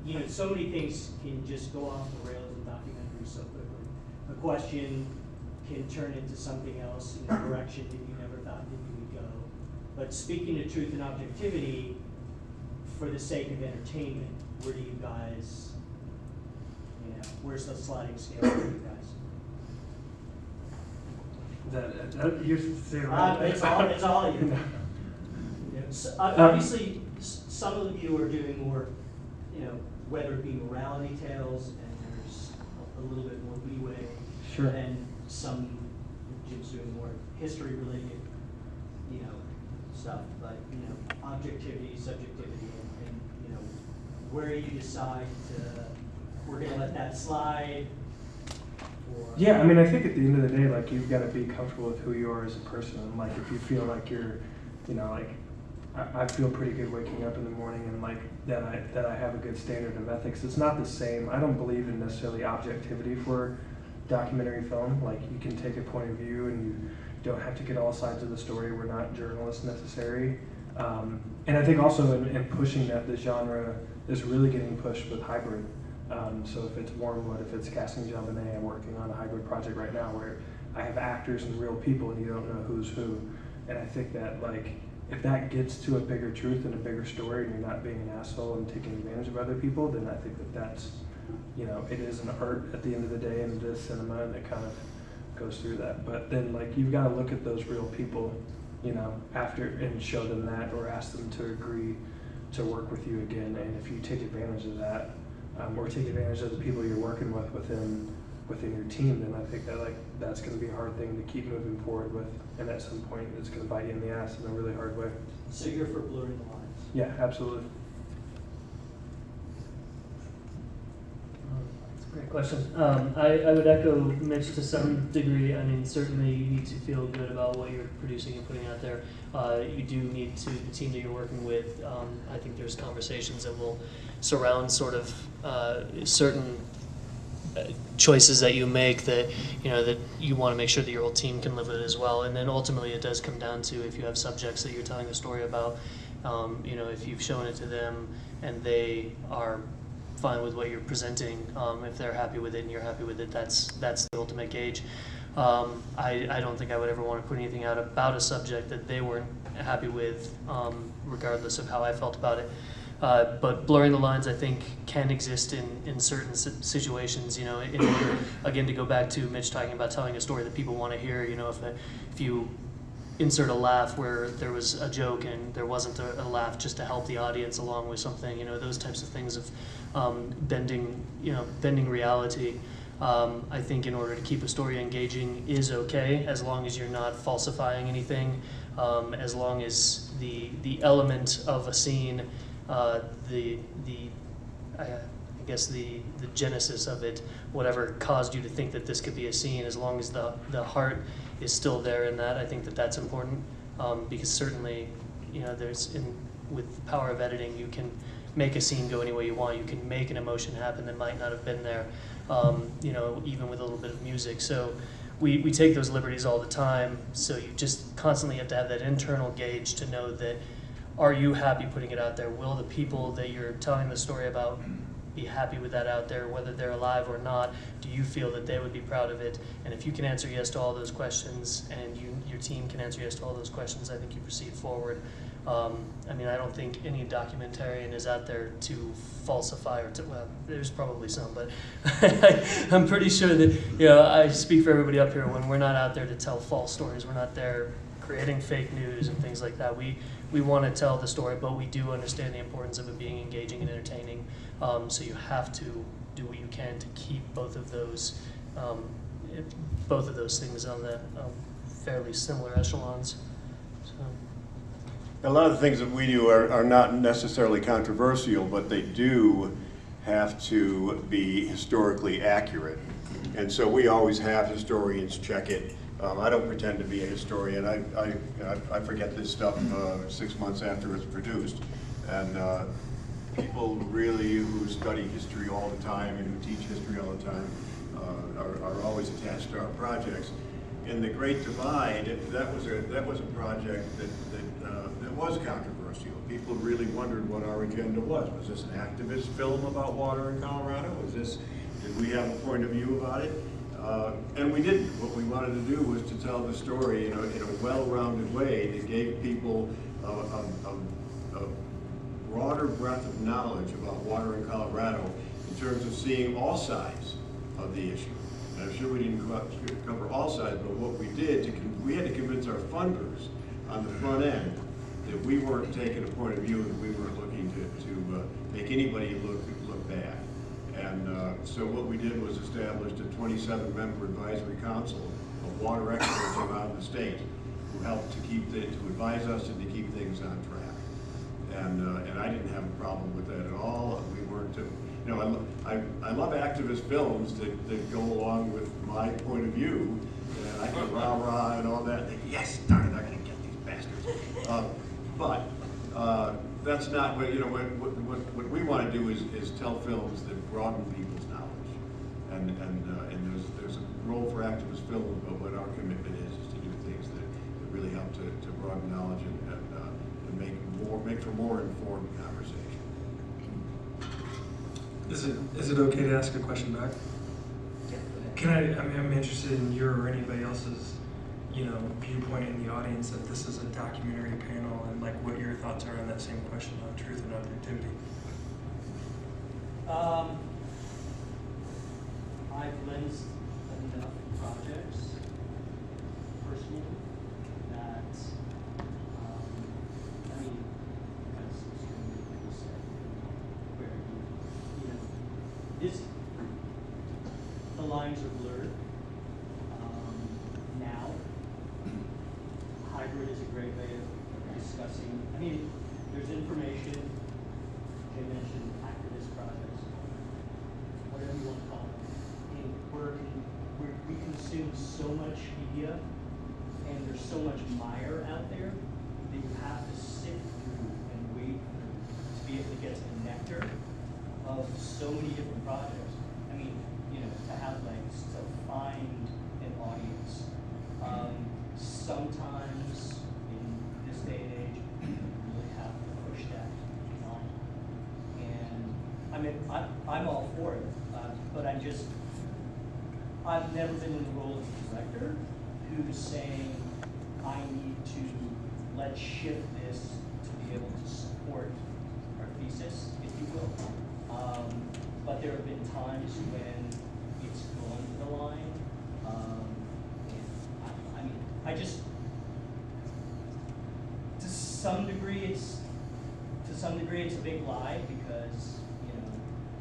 you know, so many things can just go off the rails in documentaries so quickly. A question can turn into something else in a direction that you never thought that you would go. But speaking to truth and objectivity, for the sake of entertainment, where do you guys, where's the sliding scale for you guys? You're saying right? It's all you. So, obviously, some of you are doing more, whether it be morality tales, and there's a little bit more leeway. Sure. And some, Jim's doing more history-related, stuff. But objectivity, subjectivity, and where do you decide we're going to let that slide? Or yeah, I mean, I think at the end of the day, like, you've got to be comfortable with who you are as a person. And like, if you feel like you're, like, I feel pretty good waking up in the morning and like that I have a good standard of ethics. It's not the same. I don't believe in necessarily objectivity for documentary film. Like, you can take a point of view and you don't have to get all sides of the story. We're not journalists necessary. And I think also in pushing that, the genre is really getting pushed with hybrid. So if it's Wormwood, if it's Casting John Bonet, I'm working on a hybrid project right now where I have actors and real people and you don't know who's who. And I think that, like, if that gets to a bigger truth and a bigger story and you're not being an asshole and taking advantage of other people, then I think that's, it is an art at the end of the day, and it is cinema, and it kind of goes through that. But then, like, you've got to look at those real people, after, and show them that, or ask them to agree to work with you again. And if you take advantage of that, or take advantage of the people you're working with within your team, then I think that, like, that's going to be a hard thing to keep moving forward with, and at some point it's going to bite you in the ass in a really hard way. So you're for blurring the lines? Yeah, absolutely. That's a great question. I would echo Mitch to some degree. I mean, certainly you need to feel good about what you're producing and putting out there. You do need to, the team that you're working with, I think there's conversations that will surround sort of certain choices that you make that that you want to make sure that your whole team can live with it as well. And then ultimately it does come down to, if you have subjects that you're telling a story about, if you've shown it to them and they are fine with what you're presenting, if they're happy with it and you're happy with it, that's the ultimate gauge. I don't think I would ever want to put anything out about a subject that they weren't happy with, regardless of how I felt about it. But blurring the lines, I think, can exist in certain situations. You know, in order, again, to go back to Mitch talking about telling a story that people want to hear. You know, if you insert a laugh where there was a joke and there wasn't a laugh just to help the audience along with something, you know, those types of things of bending reality. I think in order to keep a story engaging is okay, as long as you're not falsifying anything, as long as the element of a scene, I guess the genesis of it, whatever caused you to think that this could be a scene, as long as the heart is still there in that, I think that that's important, because certainly, you know, with the power of editing, you can make a scene go any way you want. You can make an emotion happen that might not have been there, you know, even with a little bit of music. So we take those liberties all the time. So you just constantly have to have that internal gauge to know that, are you happy putting it out there? Will the people that you're telling the story about be happy with that out there, whether they're alive or not? Do you feel that they would be proud of it? And if you can answer yes to all those questions, and your team can answer yes to all those questions, I think you proceed forward. I mean, I don't think any documentarian is out there to falsify well, there's probably some, but I'm pretty sure that, you know, I speak for everybody up here when we're not out there to tell false stories. We're not there creating fake news and things like that. We want to tell the story, but we do understand the importance of it being engaging and entertaining. So you have to do what you can to keep both of those things on the fairly similar echelons. So. A lot of the things that we do are not necessarily controversial, but they do have to be historically accurate. And so we always have historians check it. I don't pretend to be a historian. I forget this stuff 6 months after it's produced. And people really who study history all the time and who teach history all the time are always attached to our projects. In the Great Divide, that was a project that was controversial. People really wondered what our agenda was. Was this an activist film about water in Colorado? Did we have a point of view about it? And we didn't. What we wanted to do was to tell the story in a well-rounded way that gave people a broader breadth of knowledge about water in Colorado in terms of seeing all sides of the issue. And I'm sure we didn't cover all sides, but what we did, we had to convince our funders on the front end that we weren't taking a point of view and we weren't looking to make anybody look bad. And so what we did was established a 27-member advisory council of water experts around the state who helped to advise us and to keep things on track. And I didn't have a problem with that at all. We weren't, I love activist films that go along with my point of view. And I can rah-rah and all that. And think, yes, darn it, I'm going to get these bastards. But that's not what we want to do is tell films that broaden people's knowledge, and there's a role for activist film, but what our commitment is to do things that really help to broaden knowledge and make for more informed conversation. Is it okay to ask a question back? Yeah. I'm interested in your or anybody else's, viewpoint in the audience that this is a documentary panel, and like what your thoughts are on that same question on truth and objectivity. I've lensed enough projects personally that, as extremely people say, where the lines are blurred. Now, hybrid is a great way of discussing. There's information. Jay mentioned activist projects, whatever you want to call them. And we consume so much media, and there's so much mire out there that you have to sift through and wade through to be able to get to the nectar of so many different projects. To have legs, to find an audience. Sometimes in this day and age, you really have to push that line. And I'm all for it, but I've never been in the role of a director who's saying, I need to let's shift this to be able to support our thesis. it's, to some degree, it's a big lie because, you know,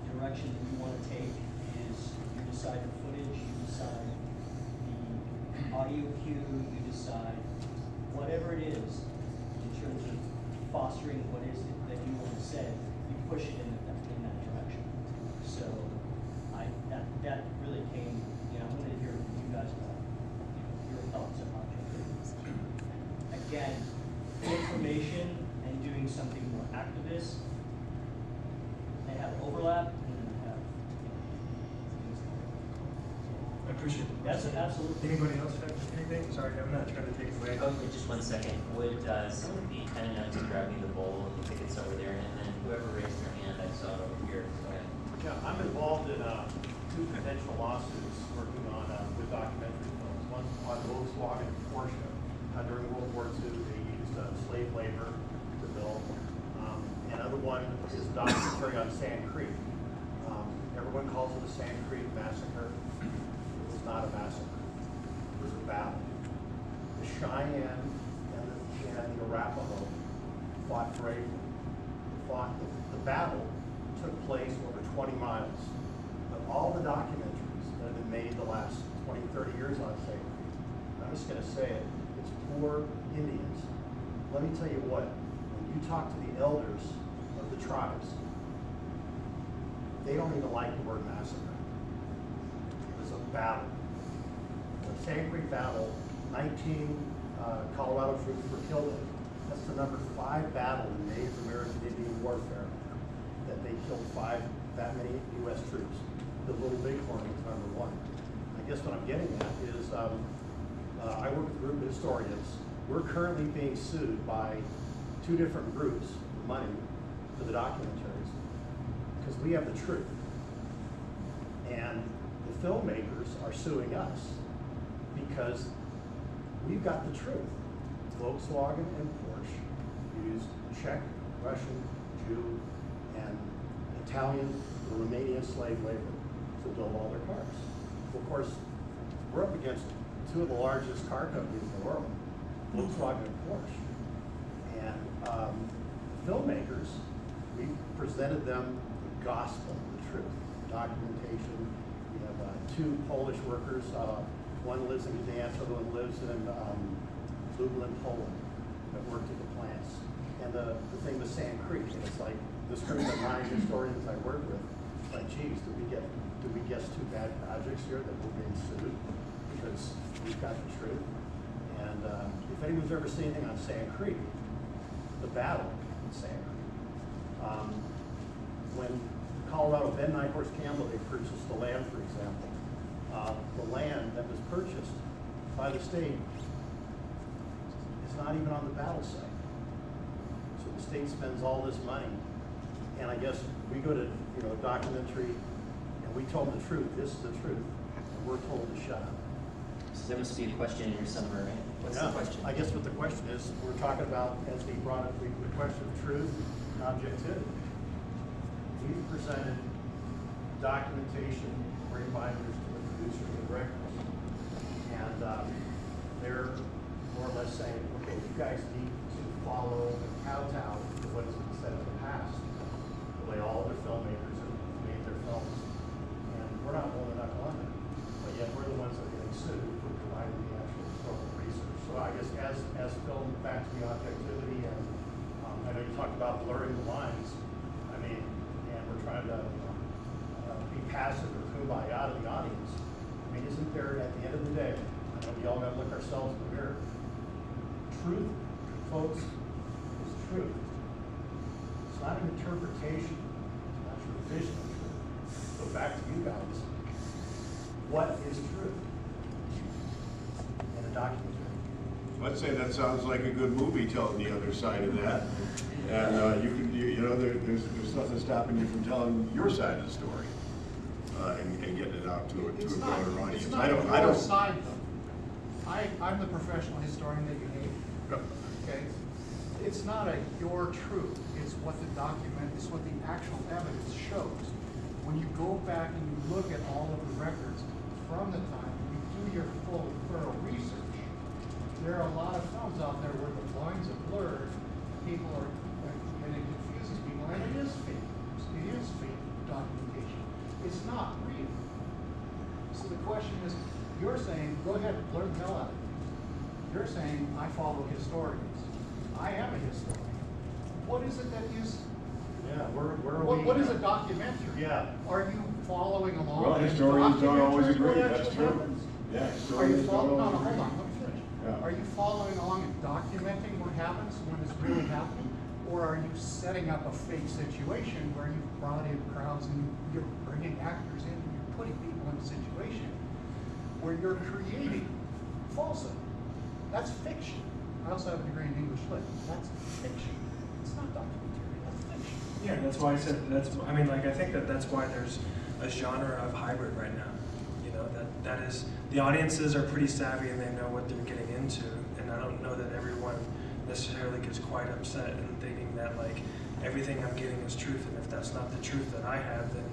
the direction that you want to take is you decide the footage, you decide the audio cue, you decide whatever it is in terms of fostering what is it that you want to say, you push it in that direction. So that really came, you know, I'm going to hear from you guys about, you know, your thoughts about it. Again, information and doing something more activist, they have overlap and then they have, you know, things going on. I appreciate it. That's absolutely. Anybody else have anything? Sorry, I'm not trying to take away. Okay, just 1 second. Would someone be kind enough to grab me the bowl and the tickets over there, and then whoever raised their hand, I saw it over here. Go ahead. Yeah, I'm involved in 2 potential lawsuits working on with documentary films. One on Volkswagen and Porsche. During World War II, they used slave labor to build. Another one is a documentary on Sand Creek. Everyone calls it the Sand Creek Massacre. It was not a massacre. It was a battle. The Cheyenne and the Arapaho fought bravely. The battle took place over 20 miles. But all the documentaries that have been made the last 20, 30 years on Sand Creek, I'm just going to say it, it's poor Indians. Let me tell you what, when you talk to the elders of the tribes, they don't even like the word massacre. It was a battle. The Sand Creek battle, 19 Colorado troops were killed in it. That's the number 5 battle in Native American Indian warfare, that they killed that many U.S. troops. The Little Bighorn was number 1. I guess what I'm getting at is, I work with a group of historians. We're currently being sued by 2 different groups for money for the documentaries because we have the truth. And the filmmakers are suing us because we've got the truth. Volkswagen and Porsche used Czech, Russian, Jew, and Italian, and Romanian slave labor to build all their cars. Well, of course, we're up against 2 of the largest car companies in the world, Volkswagen and Porsche. And filmmakers, we presented them the gospel, the truth, documentation. We have 2 Polish workers. One lives in Gdansk, the other one lives in Lublin, Poland, that worked at the plants. And the thing with Sand Creek, and it's like this group of 9 historians I work with, it's like, geez, did we guess 2 bad projects here that we're being sued? Because we've got the truth. And if anyone's ever seen anything on Sand Creek, the battle in Sand Creek, when Colorado, Ben Nyhorst Campbell, they purchased the land, for example, the land that was purchased by the state is not even on the battle site. So the state spends all this money, and I guess we go to a documentary and we tell them the truth. This is the truth, and we're told to shut up. So there must be a question in here somewhere, right? What's the question? I guess what the question is, we're talking about, as we brought up, the question of truth and objectivity. We've presented documentation, reminders to the producers and directors, and they're more or less saying, okay, you guys need to follow and kowtow to what has been said in the past, the way all other filmmakers have made their films. And we're not willing enough on it, but yet we're the ones that are getting sued for providing the actual historical research. So I guess as film, back to the objectivity, and I know you talked about blurring the lines. I mean, and we're trying to be passive or kumbaya to the audience. I mean, isn't there, at the end of the day, I know we all got to look ourselves in the mirror. Truth, folks, is truth. It's not an interpretation. It's not your vision of truth. So back to you guys. What is truth in a documentary? Let's say that sounds like a good movie telling the other side of that. And there's nothing stopping you from telling your side of the story and getting it out to a broader audience. It's not your side, though. I'm the professional historian that you hate. Okay? It's not your truth. It's what it's what the actual evidence shows. When you go back and you look at all of the records from the time, you do your full, thorough research, there are a lot of films out there where the lines are blurred, people are, and it confuses people, and it is fake news. It is fake documentation. It's not real. So the question is, you're saying, go ahead, blur the hell out of it. You're saying, I follow historians. I am a historian. What is it that is, Yeah, where are what is a documentary? Yeah. Are you following along? Well, and historians don't always documenting agree, what that's actually true. happens? Yeah, Are you historians following, don't no, always hold agree. on, let me finish. Yeah. Are you following along and documenting what happens when it's really happening? Or are you setting up a fake situation where you've brought in crowds and you're bringing actors in, and you're putting people in a situation where you're creating falsehood? That's fiction. I also have a degree in English Lit. That's fiction. It's not documentary, that's fiction. Yeah, that's why I said I mean, like, I think that's why there's a genre of hybrid right now. You know, that is, the audiences are pretty savvy and they know what they're getting into, and I don't know that everyone necessarily gets quite upset and thinking that like everything I'm getting is truth, and if that's not the truth that I have, then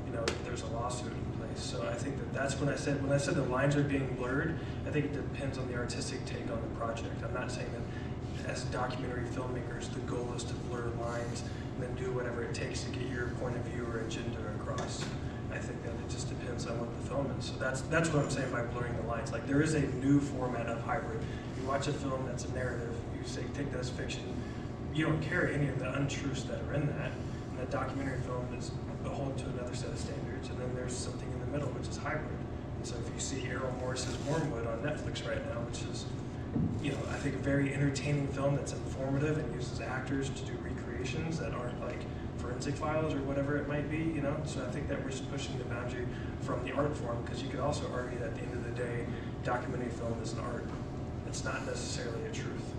you know there's a lawsuit in place. So I think that's when I said the lines are being blurred. I think it depends on the artistic take on the project. I'm not saying that as documentary filmmakers the goal is to blur lines and then do whatever it takes to get your point of view or agenda across. I think that it just depends on what the film is. So that's what I'm saying by blurring the lines. Like, there is a new format of hybrid. You watch a film that's a narrative, you say take that as fiction, you don't carry any of the untruths that are in that. And the documentary film is beholden to another set of standards, and then there's something in the middle, which is hybrid. And so if you see Errol Morris's Wormwood on Netflix right now, which is, you know, I think a very entertaining film that's informative and uses actors to do recreations that aren't like forensic files or whatever it might be, you know. So I think that we're just pushing the boundary from the art form, because you could also argue that at the end of the day, documentary film is an art. It's not necessarily a truth.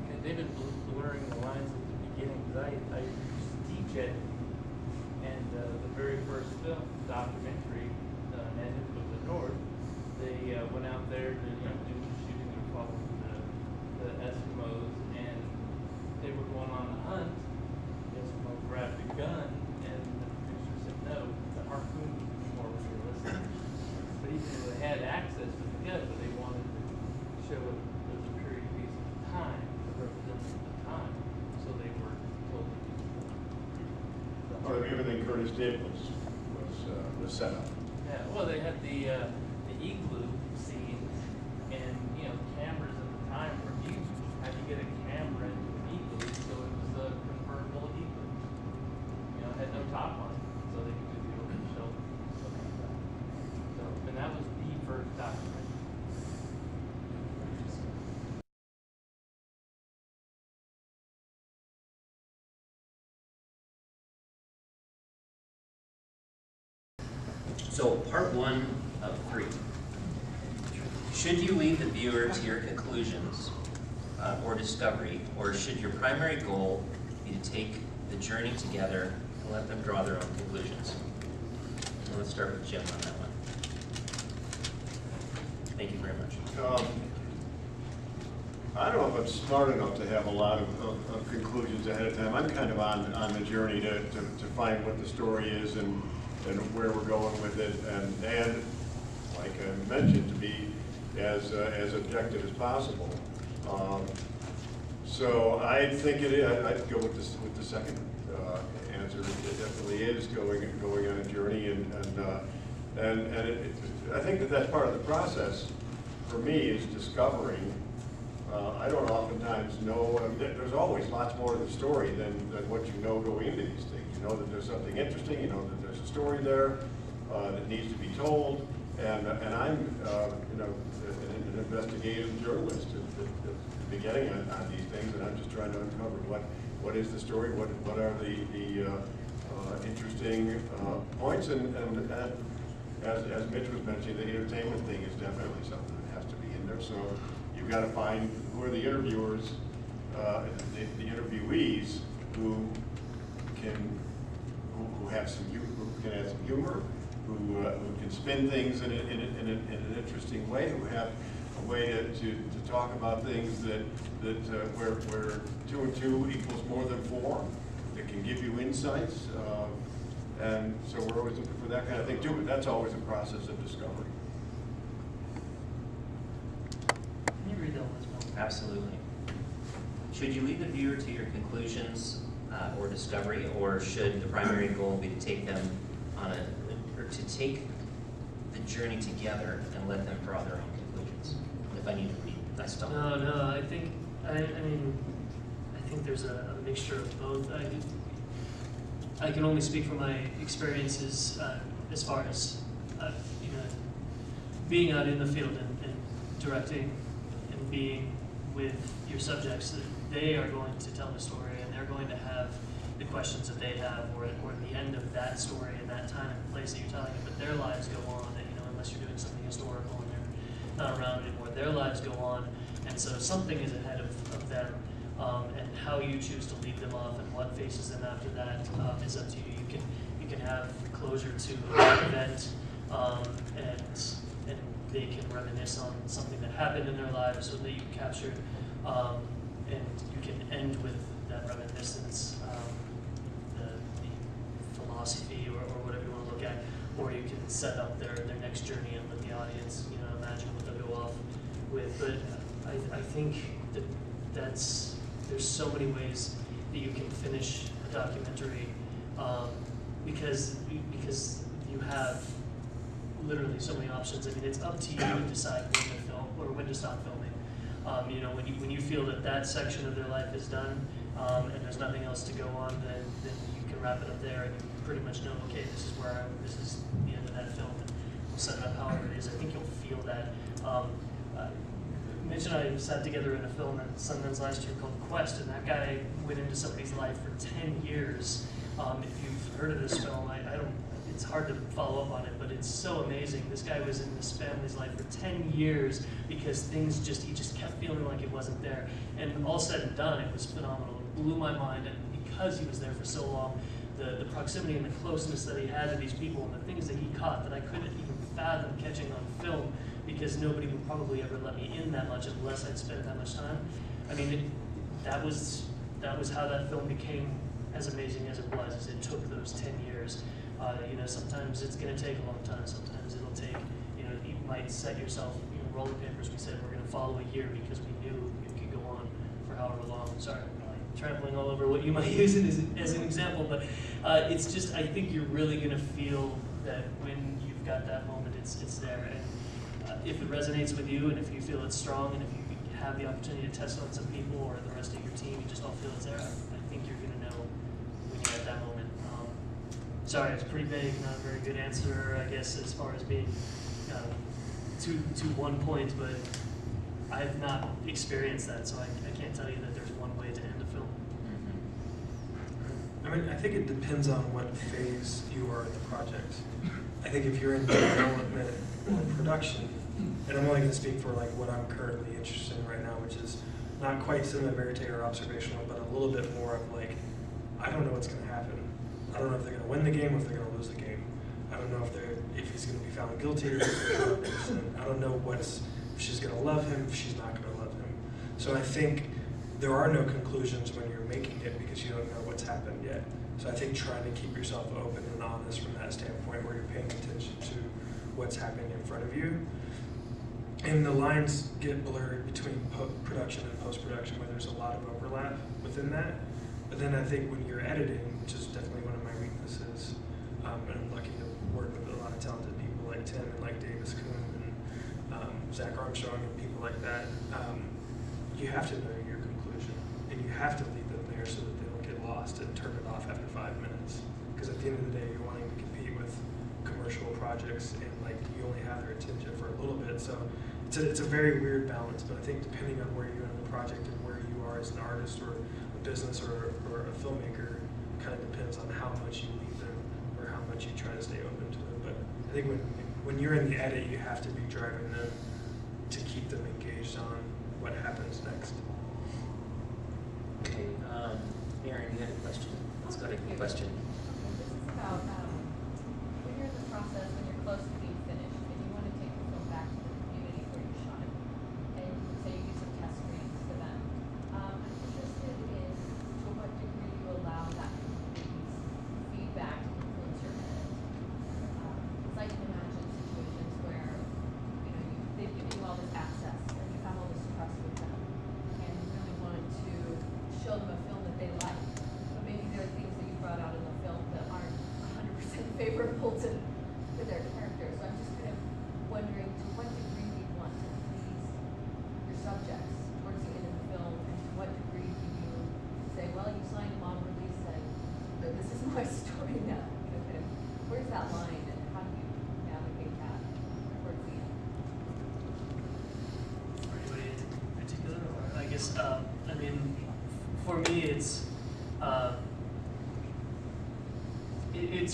And David, blurring the lines at the beginning, because I used to teach it, and the very first film documentary, Natives of the North, they went out there to do the shooting and following the Eskimos, and they were going on a hunt. The Eskimo grabbed a gun, and the producer said, no, the harpoon would be more realistic. But even though they had access to the gun, but they wanted to show it as a period piece of time, to represent the time, so they were totally Or everything Curtis did was set up. Yeah, well, they had the igloo scene, and cameras at the time were huge. How do you get a camera into an igloo? So it was a convertible igloo. It had no top on it, so they could do the open shelter and stuff like that. So, and that was the first documentary. So part 1 of 3. Should you leave the viewer to your conclusions or discovery, or should your primary goal be to take the journey together and let them draw their own conclusions? So let's start with Jim on that one. Thank you very much. I don't know if I'm smart enough to have a lot of conclusions ahead of time. I'm kind of on the journey to find what the story is and where we're going with it, and like I mentioned, to be as objective as possible. So I think I'd go with the second answer. It definitely is going on a journey, and I think that's part of the process for me, is discovering. I don't oftentimes know. There's always lots more to the story than what you know going into these things. You know that there's something interesting. You know that there's a story there that needs to be told. And I'm an investigative journalist at the beginning on these things, and I'm just trying to uncover what is the story, what are the interesting points, and as Mitch was mentioning, the entertainment thing is definitely something that has to be in there. So you've got to find who are the interviewers, the interviewees who have some who can add some humor, who can spin things in an interesting way, who have a way to talk about things that where 2 and 2 equals more than 4, that can give you insights, and so we're always looking for that kind of thing too. But that's always a process of discovery. Can you read that one as well? Absolutely. Should you lead the viewer to your conclusions or discovery, or should the primary goal be to take them on or to take the journey together and let them draw their own conclusions? If I need to read, that's still. No, I think, I mean, I think there's a mixture of both. I can only speak from my experiences as far as, being out in the field and directing and being with your subjects. That they are going to tell the story, and they're going to have the questions that they have, or at the end of that story and that time and place that you're telling it. But their lives go on, and unless you're doing something historical and they're not around anymore, their lives go on, and so something is ahead of them. And how you choose to leave them off and what faces them after that is up to you. You can have closure to an event, and they can reminisce on something that happened in their lives or that you captured, and you can end with that reminiscence, the philosophy or whatever you want to look at, or you can set up their next journey and let the audience imagine what they'll go off with. But I think that's there's so many ways that you can finish a documentary, because you have literally so many options. I mean, it's up to you to decide when to film or when to stop filming. When you feel that section of their life is done, and there's nothing else to go on, then you can wrap it up there, and you pretty much know, okay, this is the end of that film, and we'll set it up however it is. I think you'll feel that. Mitch and I sat together in a film at Sundance last year called Quest, and that guy went into somebody's life for 10 years. If you've heard of this film, it's hard to follow up on it, but it's so amazing. This guy was in this family's life for 10 years because he just kept feeling like it wasn't there. And all said and done, it was phenomenal. It blew my mind, and because he was there for so long, the proximity and the closeness that he had to these people and the things that he caught that I couldn't even fathom catching on film, because nobody would probably ever let me in that much unless I'd spent that much time. I mean, that was how that film became as amazing as it was. Is it took those 10 years. Sometimes it's going to take a long time. Sometimes it'll take, you might set yourself, roller papers. We said we're going to follow a year because we knew it could go on for however long. Sorry, I'm like trampling all over what you might use it as an example, but it's just, I think you're really going to feel that when you've got that moment, it's there. And if it resonates with you, and if you feel it's strong, and if you have the opportunity to test on some people or the rest of your team, you just all feel it's there, I think you're going to know when you're at that moment. Sorry, it's pretty vague, not a very good answer, I guess, as far as being to one point, but I have not experienced that, so I can't tell you that there's one way to end a film. I mean, I think it depends on what phase you are in the project. I think if you're in development or production, and I'm only going to speak for like what I'm currently interested in right now, which is not quite cinema verite or observational, but a little bit more of like, I don't know what's going to happen. I don't know if they're going to win the game or if they're going to lose the game. I don't know if he's going to be found guilty or if he's going to be innocent. I don't know if she's going to love him, if she's not going to love him. So I think there are no conclusions when you're making it because you don't know what's happened yet. So I think trying to keep yourself open and honest from that standpoint where you're paying attention to what's happening in front of you. And the lines get blurred between production and post-production where there's a lot of overlap within that. But then I think when you're editing, which is definitely one of my weaknesses, and I'm lucky to work with a lot of talented people like Tim and like Davis Kuhn and Zach Armstrong and people like that, you have to know your conclusion, and you have to leave them there so that they don't get lost and turn it off after 5 minutes. Because at the end of the day, you're wanting to compete with commercial projects, and like you only have their attention for a little bit. So it's a very weird balance. But I think depending on where you're in the project and where you are as an artist or a business or a filmmaker, kind of depends on how much you leave them or how much you try to stay open to it. But I think when you're in the edit, you have to be driving them to keep them engaged on what happens next. Okay, Aaron, you had a question. Let's go to the question. Okay, this is about when you're in the process, when you're close to being finished, and you want to take the film back to the community where you shot it, and say you do some test screenings for them. I'm interested in to what degree you allow that community's feedback to influence your edit. Because I can imagine situations where they've given you all this access and you have all this trust with them, I mean, for me, it's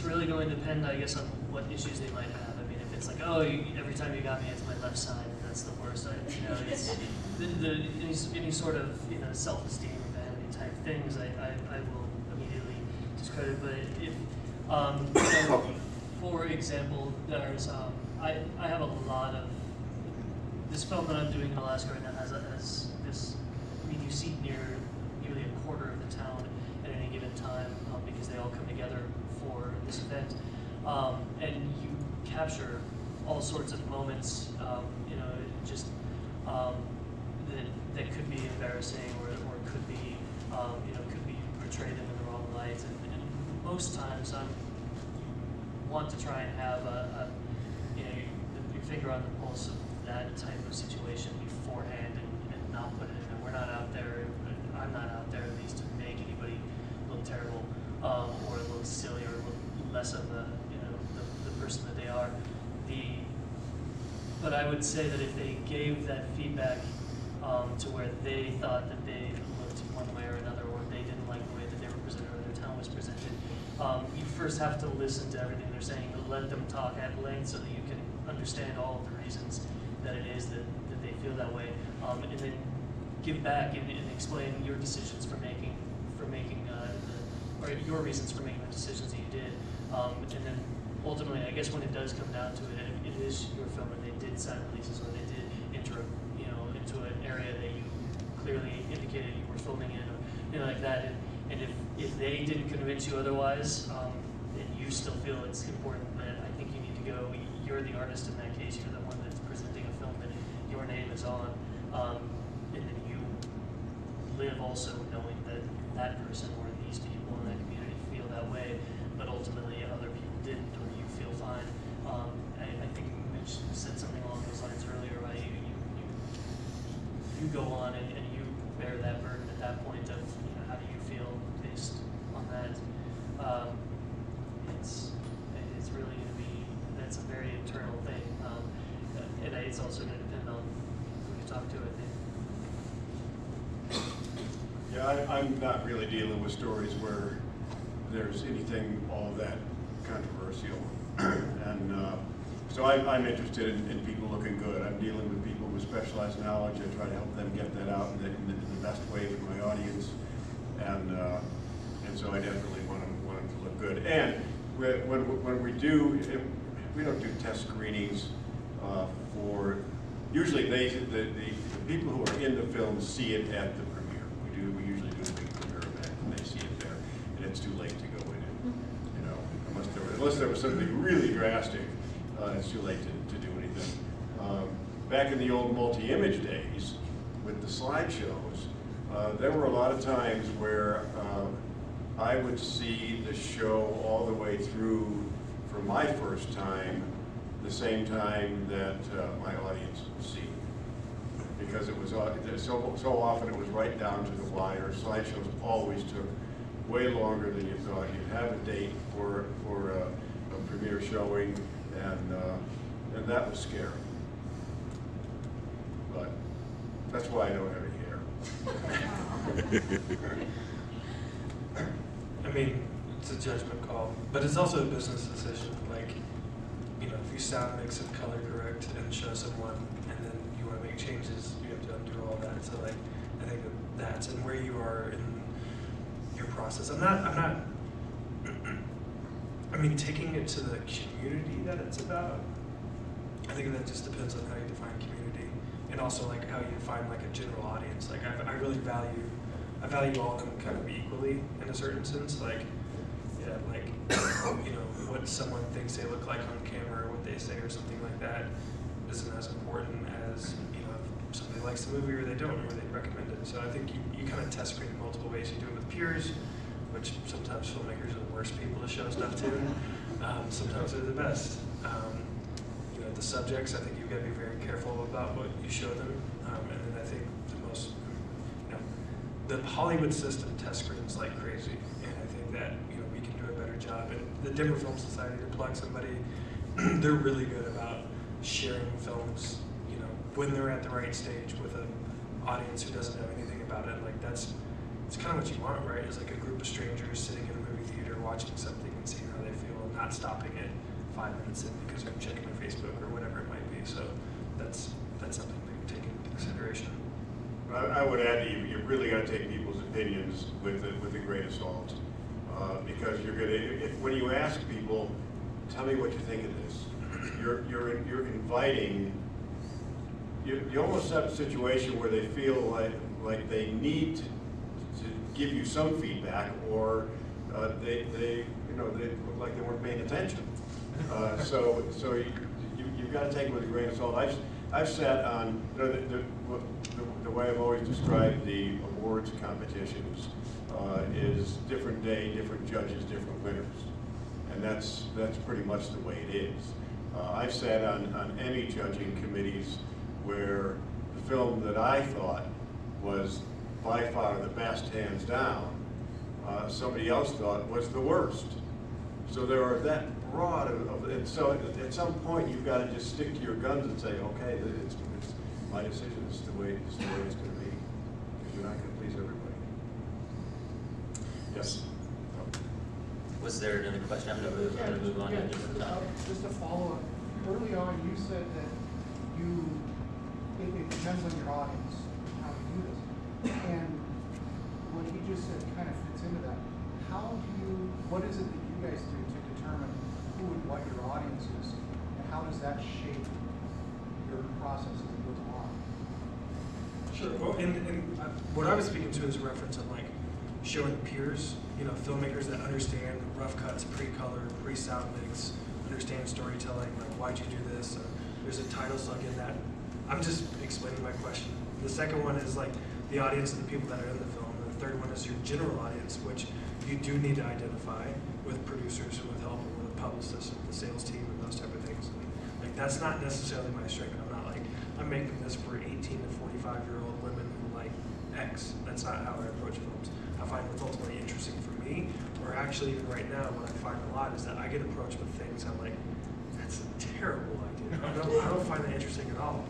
really going to depend, I guess, on what issues they might have. I mean, if it's like, oh, every time you got me, it's my left side, and that's the worst. It's any sort of self-esteem or vanity type things, I will immediately discredit. But if, for example, there's I have a lot of this film that I'm doing in Alaska right now has this. I mean, you see nearly a quarter of the town at any given time because they all come together for this event, and you capture all sorts of moments, just that could be embarrassing or could be, could be portray them in the wrong light, and most times you want to try and have your finger on the pulse of that type of situation beforehand and not put it in. We're not out there, I'm not out there at least to make anybody look terrible or look silly or look less of the person that they are. But I would say that if they gave that feedback to where they thought that they looked one way or another, or they didn't like the way that they were presented or their town was presented, you first have to listen to everything they're saying, let them talk at length so that you can understand all of the reasons that it is that they feel that way, and then give back and explain your decisions for making or your reasons for making the decisions that you did, and then ultimately, I guess when it does come down to it, it is your film, and they did sign releases, or they did enter into an area that you clearly indicated you were filming in, or like that, and if they didn't convince you otherwise, and you still feel it's important, that I think you need to go. You're the artist in that case. You're the one that's presenting a film that your name is on, and then you live also knowing that that person or these people in that community feel that way, but ultimately other people didn't, or you feel fine. I think Mitch said something along those lines earlier, right? You go on and you bear that burden at that point of how do you feel based on that. It's really going to be, that's a very internal thing, and it's also going to depend on who you talk to, I think. Yeah, I'm not really dealing with stories where there's anything all that controversial. And so I'm interested in people looking good. I'm dealing with people with specialized knowledge. I try to help them get that out in the best way for my audience. And so I definitely want them to look good. And when we do, we don't do test screenings for, usually the people who are in the film see it at the premiere. We usually do a big premiere event and they see it there, and it's too late to go in it, unless there was something really drastic, it's too late to do anything. Back in the old multi-image days with the slideshows, there were a lot of times where I would see the show all the way through for my first time, the same time that my audience would see. Because it was so often it was right down to the wire. Slideshows always took way longer than you thought. You'd have a date for a premiere showing, and that was scary. But that's why I don't have any hair. I mean, it's a judgment call, but it's also a business decision. Like, if you sound mix and color correct and show someone, and then you want to make changes, you have to undo all that. So, like, I think that's and where you are in your process. I'm not. I mean, taking it to the community that it's about. I think that just depends on how you define community, and also like how you define like a general audience. Like, I really value all kind of equally in a certain sense. Like, yeah, like what someone thinks they look like on camera, or what they say, or something like that, isn't as important as if somebody likes the movie or they don't, or they recommend it. So I think you kind of test screen in multiple ways. You do it with peers, which sometimes filmmakers are the worst people to show stuff to. Sometimes they're the best. The subjects, I think you've got to be very careful about what you show them. And then I think the most, the Hollywood system test screens like crazy. And I think that, we can do a better job. And the Denver Film Society, to plug somebody, they're really good about sharing films, when they're at the right stage with an audience who doesn't know anything about it, like it's kind of what you want, right? Is like a group of strangers sitting in a movie theater watching something and seeing how they feel, and not stopping it 5 minutes in because they're checking their Facebook or whatever it might be. So that's something to take into consideration. I would add that you really got to take people's opinions with a grain of salt, because you're gonna, when you ask people, tell me what you think of this, you're inviting. You almost have a situation where they feel like they need to give you some feedback, or they look like they weren't paying attention. So you've got to take it with a grain of salt. I've sat on, the way I've always described the awards competitions is different day, different judges, different winners, and that's pretty much the way it is. I've sat on Emmy judging committees where the film that I thought was by far the best, hands down, somebody else thought was the worst. So there are that broad and so at some point you've got to just stick to your guns and say, okay, it's my decision. It's the way it's going to be, because you're not going to please everybody. Yes. Was there another question? I'm going to move on to a different topic. Just a follow-up. Early on, you said that it depends on your audience how you do this, and what you just said kind of fits into that. What is it that you guys do to determine who and what your audience is, and how does that shape your process as it goes along? Sure. Well, and what I was speaking to is a reference of like showing peers, filmmakers that understand rough cuts, pre-color, pre-sound mix, understand storytelling, like why'd you do this? There's a title slug in that. I'm just explaining my question. The second one is like the audience and the people that are in the film. And the third one is your general audience, which you do need to identify with producers, with help, with a publicist, with the sales team, and those type of things. And, like that's not necessarily my strength. I'm not like I'm making this for 18 to 45-year-old women who like X. That's not how I approach films. I find what's ultimately interesting for me, or actually even right now, what I find a lot is that I get approached with things I'm like, that's a terrible idea. I don't find that interesting at all.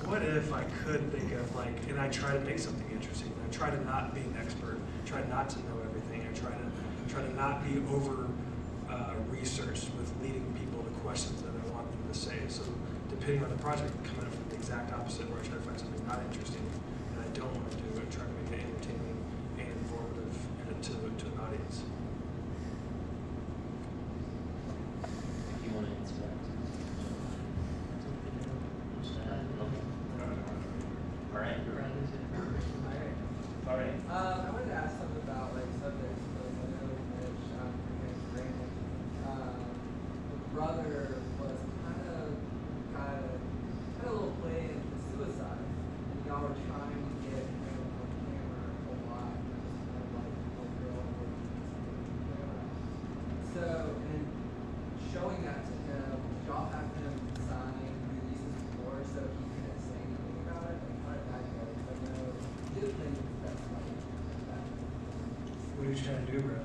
What if I could think of and I try to make something interesting. I try to not be an expert. Try not to know everything. I try to not be over researched with leading people to questions that I want them to say. So depending on the project, I'm coming up from the exact opposite, where I try to find something not interesting and I don't want to do, and try to make it entertaining and informative to an audience. If you want to answer that. All right. All right. I wanted to ask something about subjects. I know Mitch, Brandon, the brother was kind of a little play into suicide, and y'all were trying to get him on camera a lot. Kind of like a girl with camera. So, and showing that to him, did y'all have him sign releases before so he couldn't say anything about it? How did that go? I know Dickman. What are you trying to do, bro?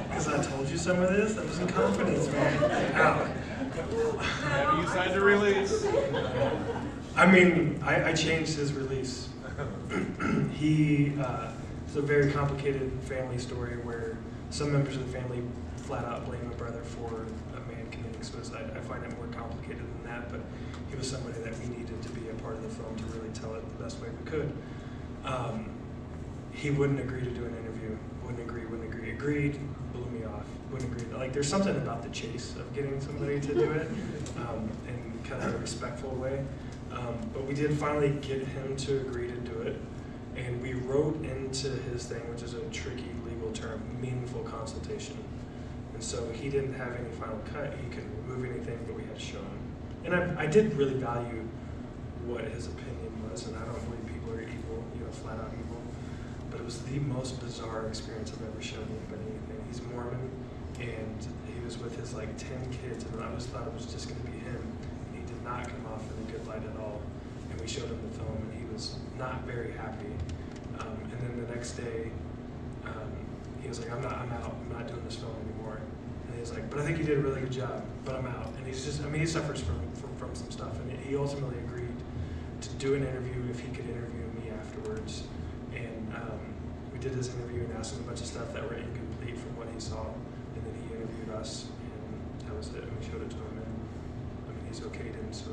Because I told you some of this. That was in confidence, man. Out. Have you signed a release? I mean, I changed his release. It's a very complicated family story where some members of the family flat out blame my brother for a man committing suicide. I find it more complicated than that, but he was somebody that we needed to be a part of the film to really tell it the best way we could. He wouldn't agree to do an interview. Wouldn't agree. Agreed, blew me off. Wouldn't agree. Like there's something about the chase of getting somebody to do it, in kind of a respectful way. But we did finally get him to agree to do it, and we wrote into his thing, which is a tricky legal term, meaningful consultation. And so he didn't have any final cut. He couldn't remove anything, but we had to show him. And I did really value what his opinion was, and I don't believe people are evil, flat out evil. But it was the most bizarre experience I've ever shown anybody anything. He's Mormon, and he was with his 10 kids, and I always thought it was just going to be him. And he did not come off in a good light at all. And we showed him the film, and he was not very happy. And then the next day, he was like, I'm out. I'm not doing this film anymore. And he was like, but I think you did a really good job, but I'm out. And he's just, he suffers from some stuff. And he ultimately agreed to do an interview if he could interview me afterwards. And we did this interview and asked him a bunch of stuff that were incomplete from what he saw. And then he interviewed us, and that was it. And we showed it to him, and I mean, he's okayed it. So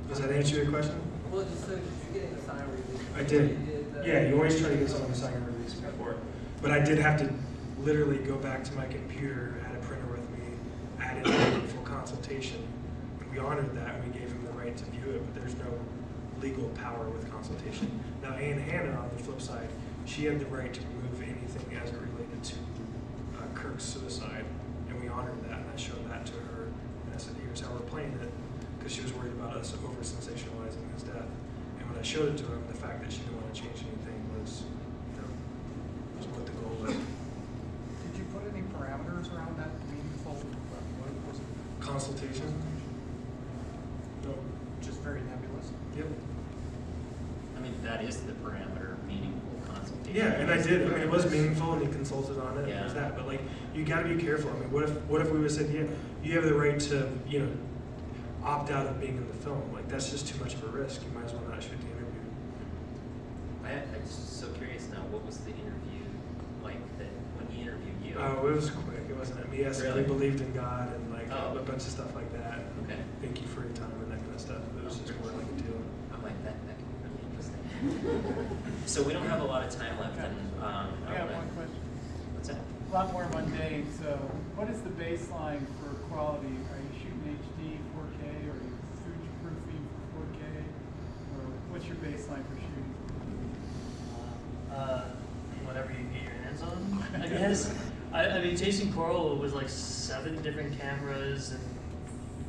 does that answer your question? Well, just so did you get a sign release? I did. Yeah, you always try to get something someone to sign a release before. But I did have to literally go back to my computer, had a printer with me, added a full consultation. We honored that, and we gave him the right to view it, but there's no legal power with consultation. Now, Ann Hannah, on the flip side, she had the right to remove anything as it related to Kirk's suicide, and we honored that, and I showed that to her, and I said, here's how we're playing it, because she was worried about us over-sensationalizing his death. And when I showed it to her, the fact that she didn't want to change anything was, was what the goal was. Did you put any parameters around that meaningful, what was it? Consultation? No. Just very nebulous? Yep. I mean, that is the parameter, meaningful consultation. Yeah, and I did. I mean, it was meaningful, and he consulted on it. Yeah. It was that, but like, you got to be careful. I mean, what if we would have said, yeah, you have the right to, opt out of being in the film? Like, that's just too much of a risk. You might as well not shoot the interview. I'm just so curious now, what was the interview like that when he interviewed you? Oh, it was quick. It wasn't. He asked if we Really? believed in God and like Oh. a bunch of stuff like that. Okay. Thank you for your time and that kind of stuff. It was just more like a deal. I'm like, that could be really interesting. So we don't have a lot of time left, and I got one question. What's that? A lot more mundane. So, what is the baseline for quality? Are you shooting HD, 4K, or are you future proofing for 4K, or what's your baseline for shooting? Whatever you get your hands on, I guess. I mean, Chasing Coral was like 7 different cameras and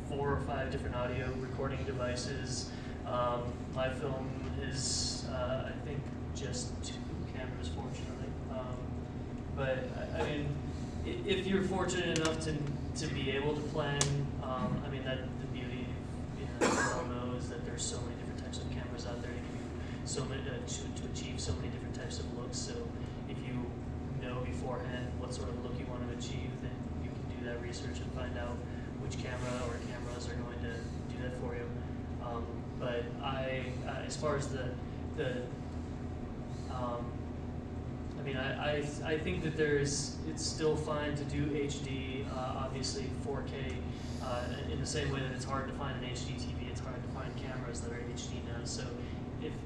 4 or 5 different audio recording devices. My film is, I think, just 2 cameras, fortunately. But I mean, if you're fortunate enough to be able to plan, I mean, that the beauty, everyone knows that there's so many different types of cameras out there to give you so many to achieve so many different types of looks. So if you know beforehand what sort of look you want to achieve, then you can do that research and find out which camera or cameras are going to do that for you. But as far as I mean, I think that it's still fine to do HD, obviously 4K, in the same way that it's hard to find an HD TV, it's hard to find cameras that are HD now. So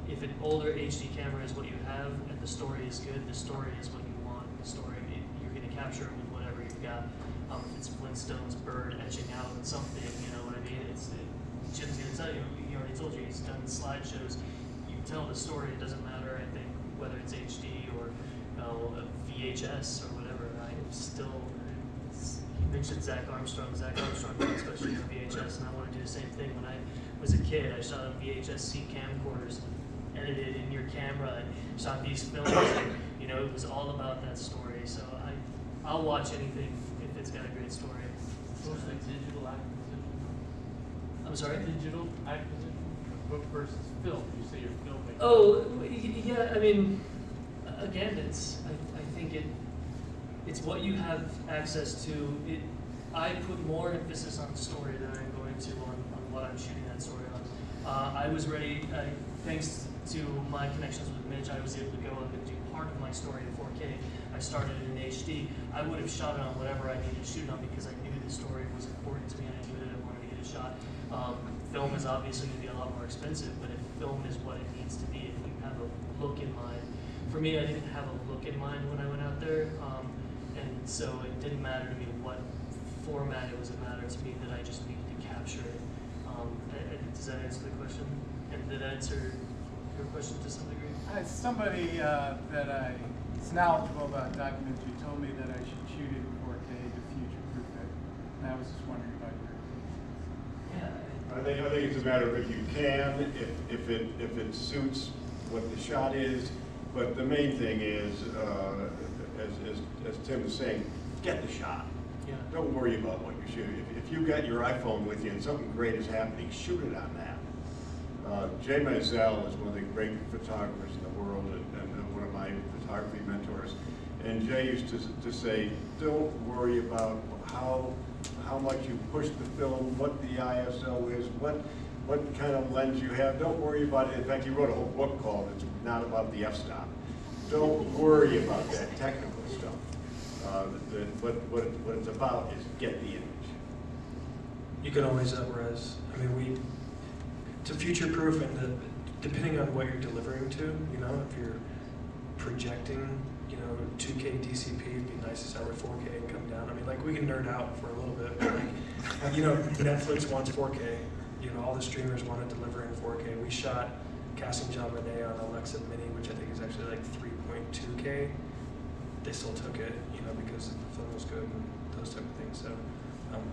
if an older HD camera is what you have and the story is good, the story is what you want. The story, you're going to capture it with whatever you've got. If it's Flintstone's bird etching out something, you know what I mean? Jim's going to tell you, he already told you, he's done slideshows. You tell the story, it doesn't matter, I think, whether it's HD or VHS or whatever. You mentioned Zach Armstrong. Zach Armstrong especially on VHS, and I want to do the same thing. When I was a kid, I shot on VHS-C camcorders, edited in your camera, and shot these films. And, it was all about that story. So I'll watch anything if it's got a great story. Mostly digital acquisition. I'm sorry? Digital acquisition, book versus film. You say you're filming. Oh, yeah. I mean, again, I think it's what you have access to. I put more emphasis on story than I'm going to on what I'm shooting that story on. I was ready, thanks to my connections with Mitch, I was able to go up and do part of my story in 4K. I started it in HD. I would have shot it on whatever I needed to shoot on because I knew the story was important to me and I knew that I wanted to get it shot. Film is obviously going to be a lot more expensive, but if film is what it needs to be, if you have a look in mind. For me, I didn't have a look in mind when I went out there, and so it didn't matter to me what format it was. A matter to me that I just needed to capture it. Does that answer the question? And did that answer your question to some degree? Somebody that is knowledgeable about documentary told me that I should shoot it in 4K to future-proof it, and I was just wondering about your opinion. Yeah. I think it's a matter of if you can, if it suits what the shot is. But the main thing is, as Tim was saying, get the shot. Yeah. Don't worry about what you shoot. If you got your iPhone with you and something great is happening, shoot it on that. Jay Maisel is one of the great photographers in the world and one of my photography mentors. And Jay used to say, don't worry about how much you push the film, what the ISO is, what kind of lens you have. Don't worry about it. In fact, he wrote a whole book called "It's Not About the F-Stop." Don't worry about that technical stuff. What it's about is get the image. You can always up-res. I mean, to future-proof and depending on what you're delivering to, you know, if you're projecting, you know, 2K DCP, it'd be nice to start with 4K and come down. I mean, like, we can nerd out for a little bit, but like, you know, Netflix wants 4K. You know, all the streamers want to deliver in 4K. We shot Casting John Monet on Alexa Mini, which I think is actually like 3.2K. They still took it, you know, because the film was good and those type of things. So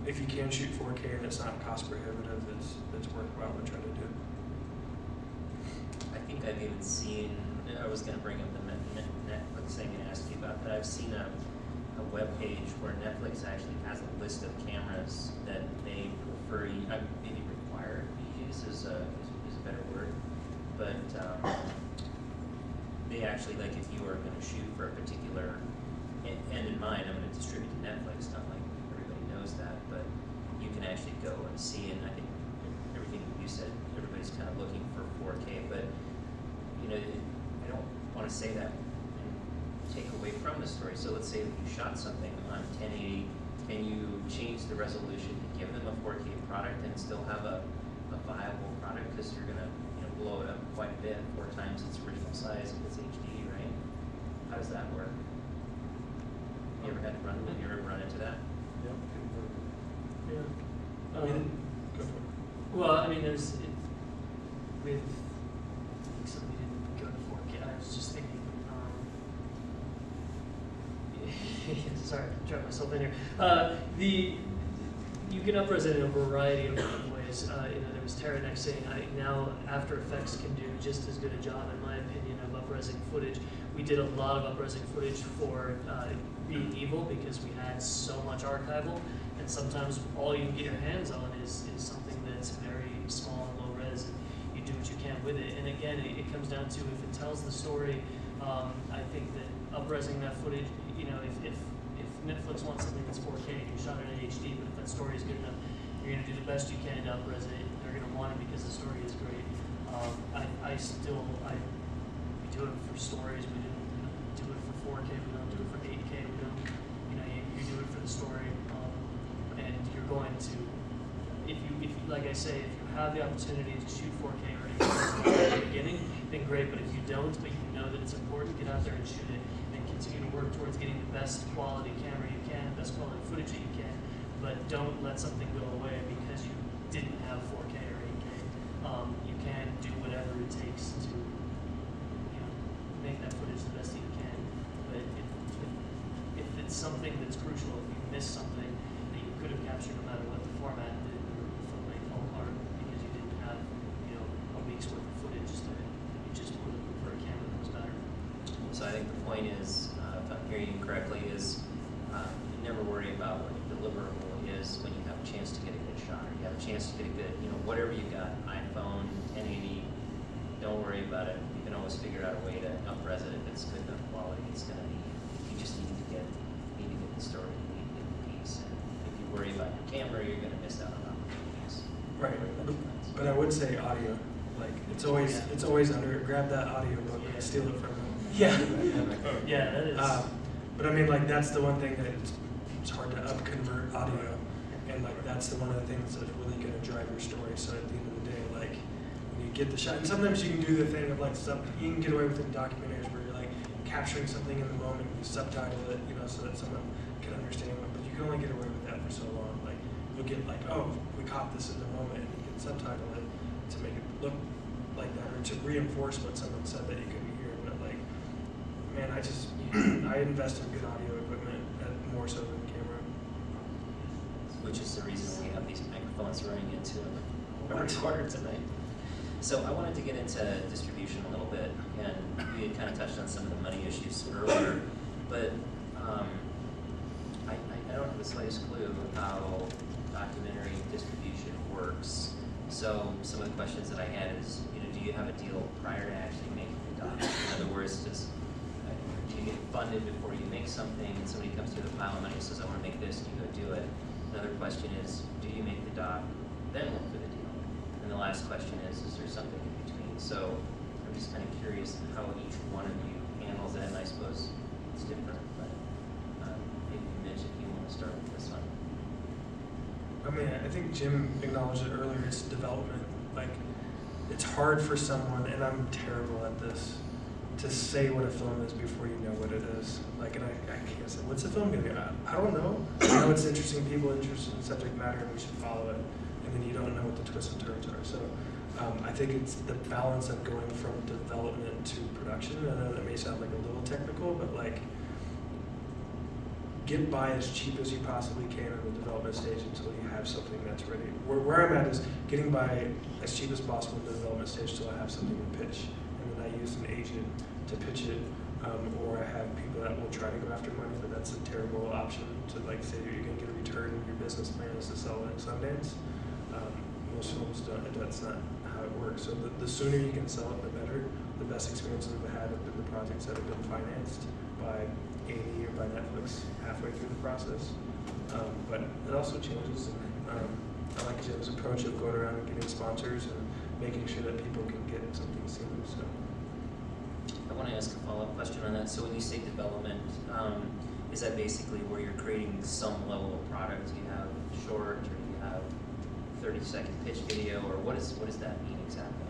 if you can shoot 4K and it's not cost prohibitive, it's worthwhile to try to do. I think I've even seen, I was going to bring up the Netflix thing and ask you about that. I've seen a web page where Netflix actually has a list of cameras that they prefer, maybe require you use is a better word, but they actually, like, if you are going to shoot for a particular end in mind, I'm going to distribute to Netflix, not like everybody knows that, but you can actually go and see, and I think everything you said, everybody's kind of looking for 4K, but, you know, I don't want to say that and take away from the story. So let's say that you shot something on 1080, can you change the resolution to give them a 4K product and still have a viable product, because you're going to, you know, blow it up quite a bit, 4 times its original size if it's HD, right? How does that work? You ever run into that? Yeah. Go for it. Well, I mean, with something didn't go to 4K. I was just thinking. Sorry, I'm driving myself in here. You can up-res it in a variety of different ways. You know, there was Teranex saying now After Effects can do just as good a job, in my opinion, of up-resing footage. We did a lot of up-resing footage for Being Evil because we had so much archival, and sometimes all you can get your hands on is something that's very small and low res, and you do what you can with it. And again, it comes down to if it tells the story. I think that up-resing that footage, you know, if Netflix wants something that's 4K and you shot it in HD, but if that story is good enough, you're going to do the best you can to up-res it. They're going to want it because the story is great. We do it for stories. We don't do it for 4K. We don't do it for 8K. We don't, you know, you do it for the story. And you're going to, if you like I say, if you have the opportunity to shoot 4K or anything at the beginning, then great. But if you don't, but you know that it's important, get out there and shoot it. Continue to work towards getting the best quality camera you can, best quality footage that you can, but don't let something go away because you didn't have 4K or 8K. You can do whatever it takes to, you know, make that footage the best that you can. But if it's something that's crucial, if you miss something that you could have captured no matter what the format did, the film may fall apart because you didn't have, you know, a week's worth of footage you just were looking for a camera that was better. So I think the point is, if I'm hearing you correctly, is never worry about what the deliverable is when you have a chance to get a good shot, or you have a chance to get a good, you know, whatever you got, iPhone, 1080, don't worry about it. You can always figure out a way to up-res it if it's good enough quality. It's going to be, you just need to get the story, you need to get the piece. And if you worry about your camera, you're going to miss out on opportunities. Right, but I would say audio. Like, it's always under, grab that audio book and steal it from them. Yeah. Yeah, that is. But I mean, like, that's the one thing that it's hard to up-convert audio. And, like, that's the one of the things that's really going to drive your story. So at the end of the day, like, when you get the shot, and sometimes you can do the thing of, like, you can get away with it in documentaries where you're, like, capturing something in the moment, you subtitle it, you know, so that someone can understand it. But you can only get away with that for so long. Like, you'll get, like, oh, we caught this in the moment, and you can subtitle it to make it look like that, or to reinforce what someone said that you couldn't hear. But, like, man, I invest in good audio equipment more so than camera. Which is the reason we have these microphones running into our recorder tonight. So I wanted to get into distribution a little bit, and we had kind of touched on some of the money issues earlier, but I don't have the slightest clue how documentary distribution works. So some of the questions that I had is, you know, do you have a deal prior to actually making the doc? In other words, do you get funded before you make something, and somebody comes to the pile of money and says, I want to make this, and you go do it? Another question is, do you make the doc, then look for the deal? And the last question is there something in between? So I'm just kind of curious how each one of you handles it, and I suppose it's different, but maybe Mitch, if you want to start with this one. I mean, I think Jim acknowledged it earlier, it's development. Like, it's hard for someone, and I'm terrible at this, to say what a film is before you know what it is. Like, and I can't say, what's a film gonna be? I don't know. I know it's interesting, people interested in subject matter, and we should follow it. And then you don't know what the twists and turns are. So I think it's the balance of going from development to production. I know that may sound like a little technical, but like, get by as cheap as you possibly can in the development stage until you have something that's ready. Where I'm at is getting by as cheap as possible in the development stage until I have something to pitch. And then I use an agent to pitch it, or I have people that will try to go after money, but that's a terrible option to like say you're going to get a return. Your business plan is to sell it at Sundance. Most films don't. That's not how it works. So the sooner you can sell it, the better. The best experiences I've had have been the projects that have been financed by A&E or by Netflix halfway through the process. But it also changes. I like Jim's approach of going around and getting sponsors and making sure that people can get something seen. So I want to ask a follow-up question on that. So when you say development, is that basically where you're creating some level of product? You have short, or you have 30-second pitch video, or what does that mean exactly?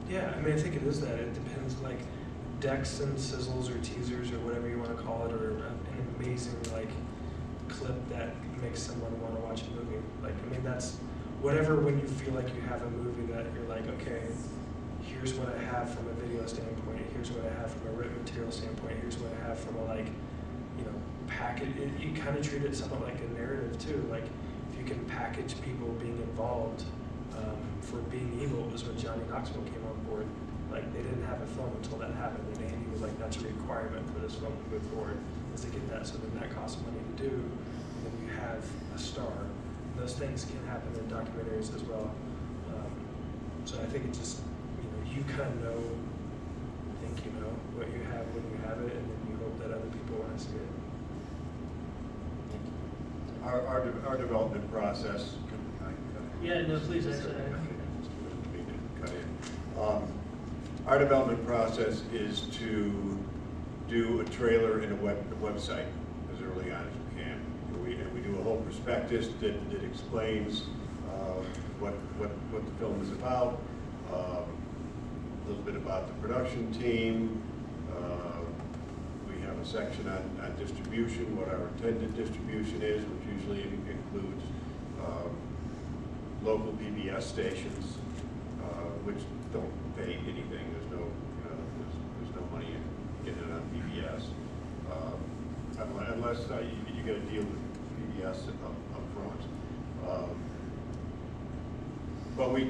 yeah, I mean, I think it is that. It depends, like decks and sizzles or teasers or whatever you want to call it, or an amazing like clip that makes someone want to watch a movie. Like, I mean, that's whatever, when you feel like you have a movie that you're like, okay, here's what I have from a video standpoint, here's what I have from a written material standpoint, here's what I have from a like, you know, package. You kind of treat it somewhat like a narrative too. Like, if you can package people being involved, for Being Evil was when Johnny Knoxville came on board. Like, they didn't have a film until that happened, and Andy was like, that's a requirement for this film to move forward, is to get that. So then that costs money to do, and then you have a star. And those things can happen in documentaries as well. So I think it just, you kind of know, think you know what you have when you have it, and then you hope that other people want to see it. Our development process. Yeah, no, please, actually. Our development process is to do a trailer and a website as early on as we can. And we do a whole prospectus that explains what the film is about, a little bit about the production team. We have a section on distribution, what our intended distribution is, which usually includes local PBS stations, which don't pay anything. There's no, there's no money in getting it on PBS, unless you get a deal with PBS up front. But we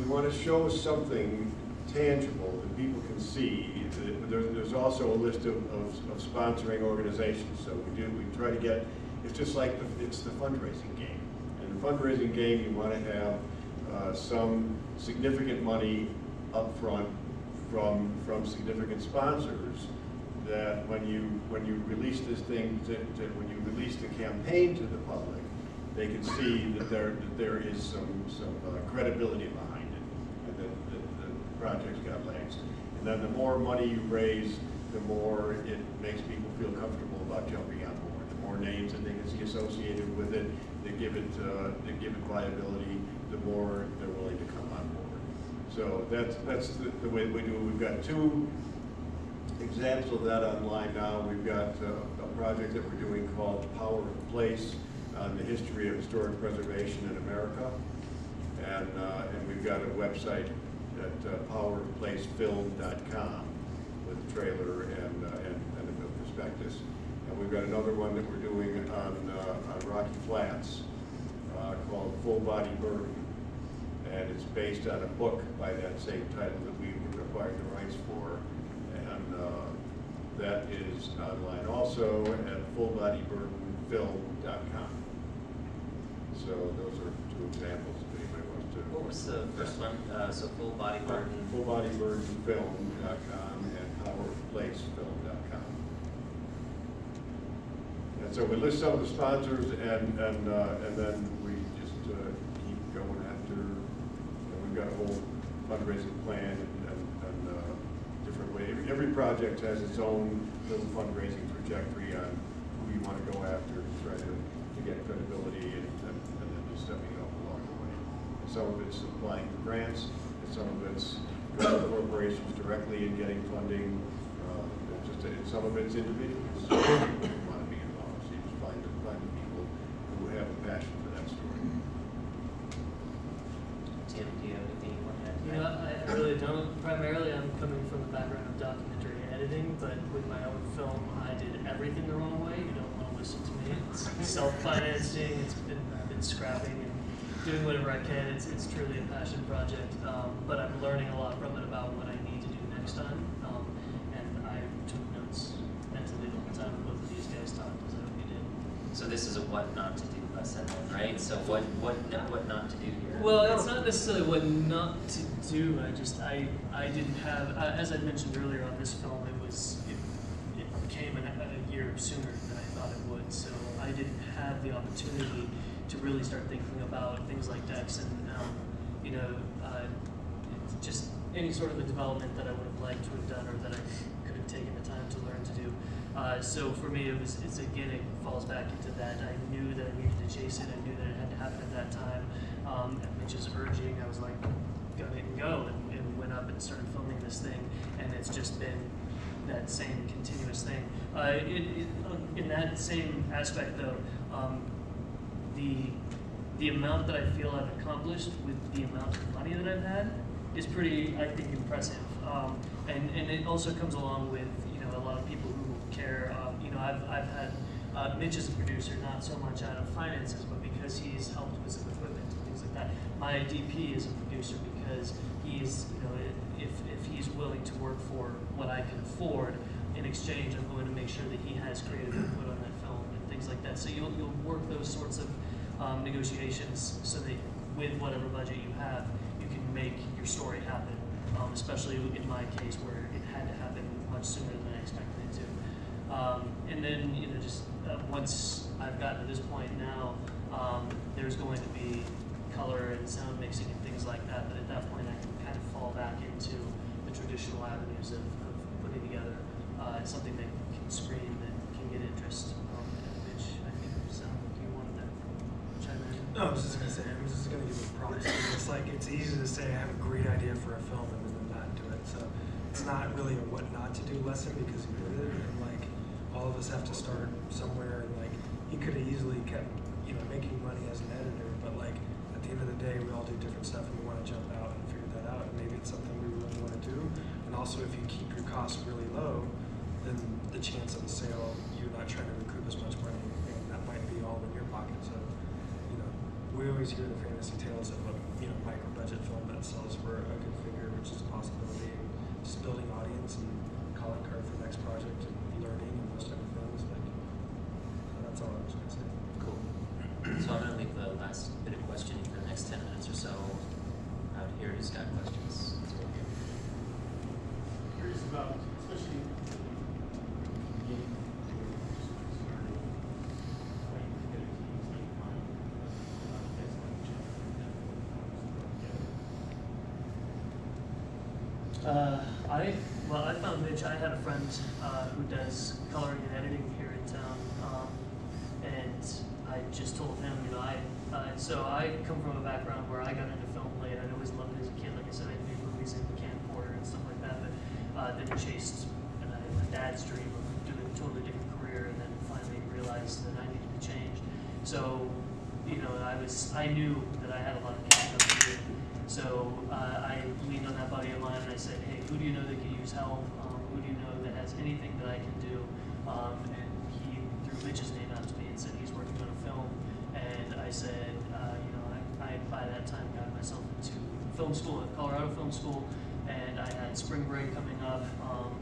want to show something tangible that people can see. There's also a list of sponsoring organizations. So we try to get. It's just like it's the fundraising game. In the fundraising game, you want to have some significant money up front from significant sponsors. That when you release this thing, when you release the campaign to the public, they can see that there is some credibility behind it, and that the project's got legs. And then the more money you raise, the more it makes people feel comfortable about jumping on board. The more names that they can see associated with it, that give it viability, the more they're willing to come on board. So that's the way we do it. We've got two examples of that online now. We've got a project that we're doing called Power of Place, on the history of historic preservation in America, and we've got a website at powerofplacefilm.com with a trailer and a prospectus. And we've got another one that we're doing on Rocky Flats called Full Body Burden, and it's based on a book by that same title that we acquired the rights for, and that is online also at fullbodyburdenfilm.com. So those are two examples if anybody wants to. What was the first one? So Full Body Burden. Fullbodyburdenfilm.com and powerofplacefilm.com. And so we list some of the sponsors, and then we just keep going after. And we've whole fundraising plan and different way. Every project has its own little fundraising trajectory on who you want to go after to try to get credibility and then just stepping up along the way. And some of it's applying for grants, and some of it's going to corporations directly and getting funding. And some of it's individuals who want to be involved. So you just find the people who have a passion for that story. Tim, do you have anything you want to add to You that? know, I really don't. Primarily, I'm coming from the background of documentary editing, but with my own film, I did everything the wrong way. You don't want to listen to me. It's self-financing. I've been scrapping and doing whatever I can. It's truly a passion project, but I'm learning a lot from it about what I need to do next time. And I took notes mentally the whole time both of these guys talked, as I hope you did. So this is a what not to do lesson, right? So what not to do here? Well, it's not necessarily what not to do. I didn't have, as I mentioned earlier on this film, it came a year sooner than I thought it would. So I didn't have the opportunity to really start thinking about things like decks and just any sort of a development that I would have liked to have done or that I could have taken the time to learn to do. So for me, it falls back into that. I knew that I needed to chase it. I knew that it had to happen at that time. And Mitch's urging, I was like, gun it and go, and went up and started filming this thing. And it's just been that same continuous thing. In that same aspect, though, the amount that I feel I've accomplished with the amount of money that I've had is pretty, I think, impressive. And it also comes along with a lot of people who care. I've had Mitch as a producer, not so much out of finances, but because he's helped with some equipment and things like that. My DP is a producer because he's, if he's willing to work for what I can afford, in exchange, I'm going to make sure that he has creative input on that film and things like that. So you'll work those sorts of negotiations so that with whatever budget you have, you can make your story happen. Especially in my case where it had to happen much sooner than I expected it to. And then, once I've gotten to this point now, there's going to be color and sound mixing and things like that, but at that point I can kind of fall back into the traditional avenues of putting together something that can scream, that can get interest, which I think sound like you wanted to chime in. No, I was just gonna give it props. It's like, it's easy to say I have a great idea for a film and then not do it. So it's not really a what not to do lesson because you did it, and like all of us have to start somewhere. And like he could have easily kept making money as an editor, but like at the end of the day, we all do different stuff and we want to jump out and figure that out. And maybe it's something we really want to do. And also, if you keep your costs really low, then the chance of a sale, you're not trying to recoup as much money, and that might be all in your pocket. So we always hear the fantasy tales of a micro budget film that sells for a good figure, which is a possibility, and just building audience and calling card for the next project and learning and those type of things. Like that's all I was gonna say. Cool. So I'm gonna leave the last bit of questioning for the next 10 minutes or so out here. Who's got questions? Curious about, especially I found Mitch. I had a friend who does coloring and editing here in town, and I just told him, so I come from a background where I got into film late. I'd always loved it as a kid. Like I said, I made movies in camcorder and stuff like that, but then chased my dad's dream of doing a totally different career, and then finally realized that I needed to change. So, I knew that I had a lot of catching up to do. So I leaned on that buddy of mine and I said, hey, who do you know that could use help? Who do you know that has anything that I can do? And he threw Mitch's name out to me and said he's working on a film. And I said, I by that time got myself into film school at Colorado Film School, and I had spring break coming up,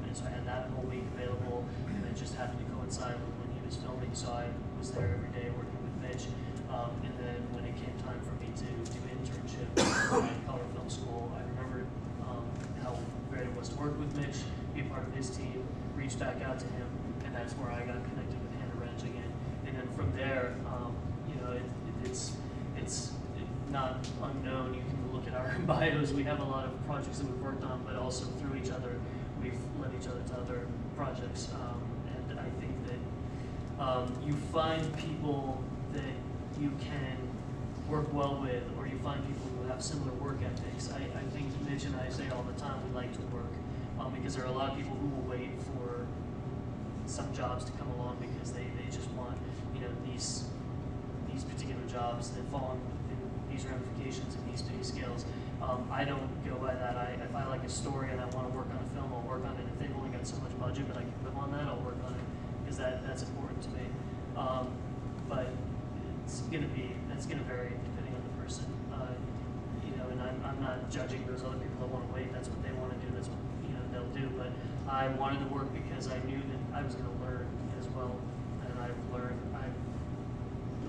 and so I had that whole week available, and it just happened to coincide with when he was filming, so I was there every day working with Mitch. And then when it came time for me to do internship at Colorado Film School, I remembered how great it was to work with Mitch, be part of his team, reach back out to him, and that's where I got connected with Hannah Wrench again. And then from there, it's not unknown. You can look look at our bios, we have a lot of projects that we've worked on, but also through each other, we've led each other to other projects. And I think that you find people that you can work well with, or you find people who have similar work ethics. I think Mitch and I say all the time we like to work, because there are a lot of people who will wait for some jobs to come along because they just want, you know, these particular jobs that fall in these ramifications and these big scales. I don't go by that. If I like a story and I want to work on a film, I'll work on it. If they've only got so much budget but I can live on that, I'll work on it, because that's important to me. But that's gonna vary depending on the person. You know, and I'm not judging those other people that want to wait. That's what they want to do. That's what, you know, they'll do. But I wanted to work because I knew that I was going to learn as well, and I've learned.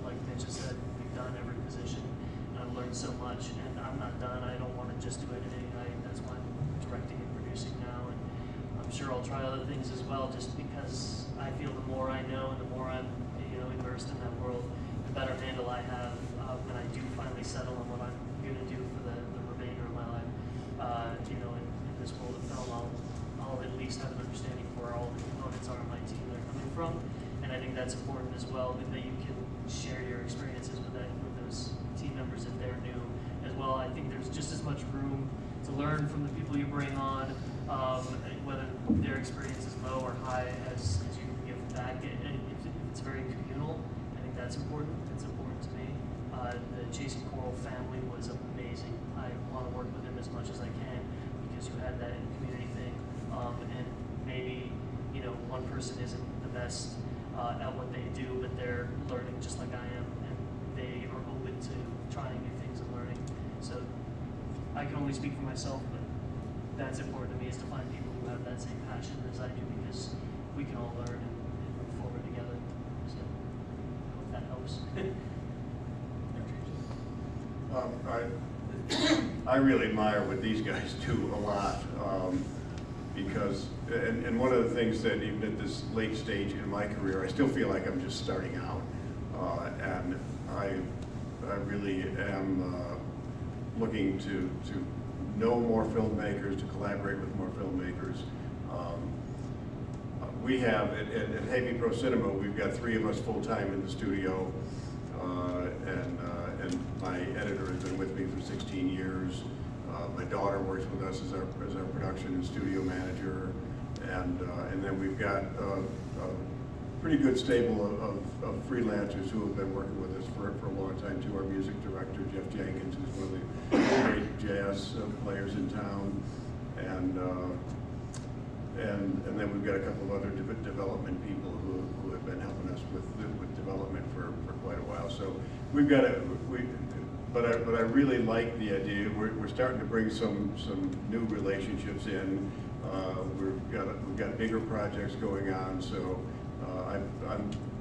Like Mitch has said, we've done every position, and I've learned so much. And I'm not done. I don't want to just do editing. That's why I'm directing and producing now, and I'm sure I'll try other things as well. Just because I feel the more I know and the more I'm, you know, immersed in that world, the better handle I have when I do finally settle on what I'm going to do for the remainder of my life. You know, in this world of film, I'll at least have an understanding of where all the components are on my team that are coming from, and I think that's important as well, that you can share your experiences with those team members if they're new as well. I think there's just as much room to learn from the people you bring on, whether their experience is low or high, as you can give back. If it's very communal, I think that's important. It's important to me. The Chasing Coral family was amazing. I want to work with them as much as I can because you had that community thing. And maybe, you know, one person isn't the best at what they do, but they're learning just like I am, and they are open to trying new things and learning. So I can only speak for myself, but that's important to me, is to find people who have that same passion as I do, because we can all learn and move forward together. So I hope that helps. I really admire what these guys do a lot, because, and one of the things that even at this late stage in my career, I still feel like I'm just starting out, and I really am looking to know more filmmakers, to collaborate with more filmmakers. We have, at Havey Pro Cinema, we've got 3 of us full-time in the studio, and my editor has been with me for 16 years. My daughter works with us as our production and studio manager, and then we've got a pretty good stable of freelancers who have been working with us for a long time too. Our music director, Jeff Jenkins, who's one of the great jazz players in town, and then we've got a couple of other development people who have been helping us with development for quite a while. So we've got but I really like the idea. We're starting to bring some new relationships in. We've got bigger projects going on, so I'm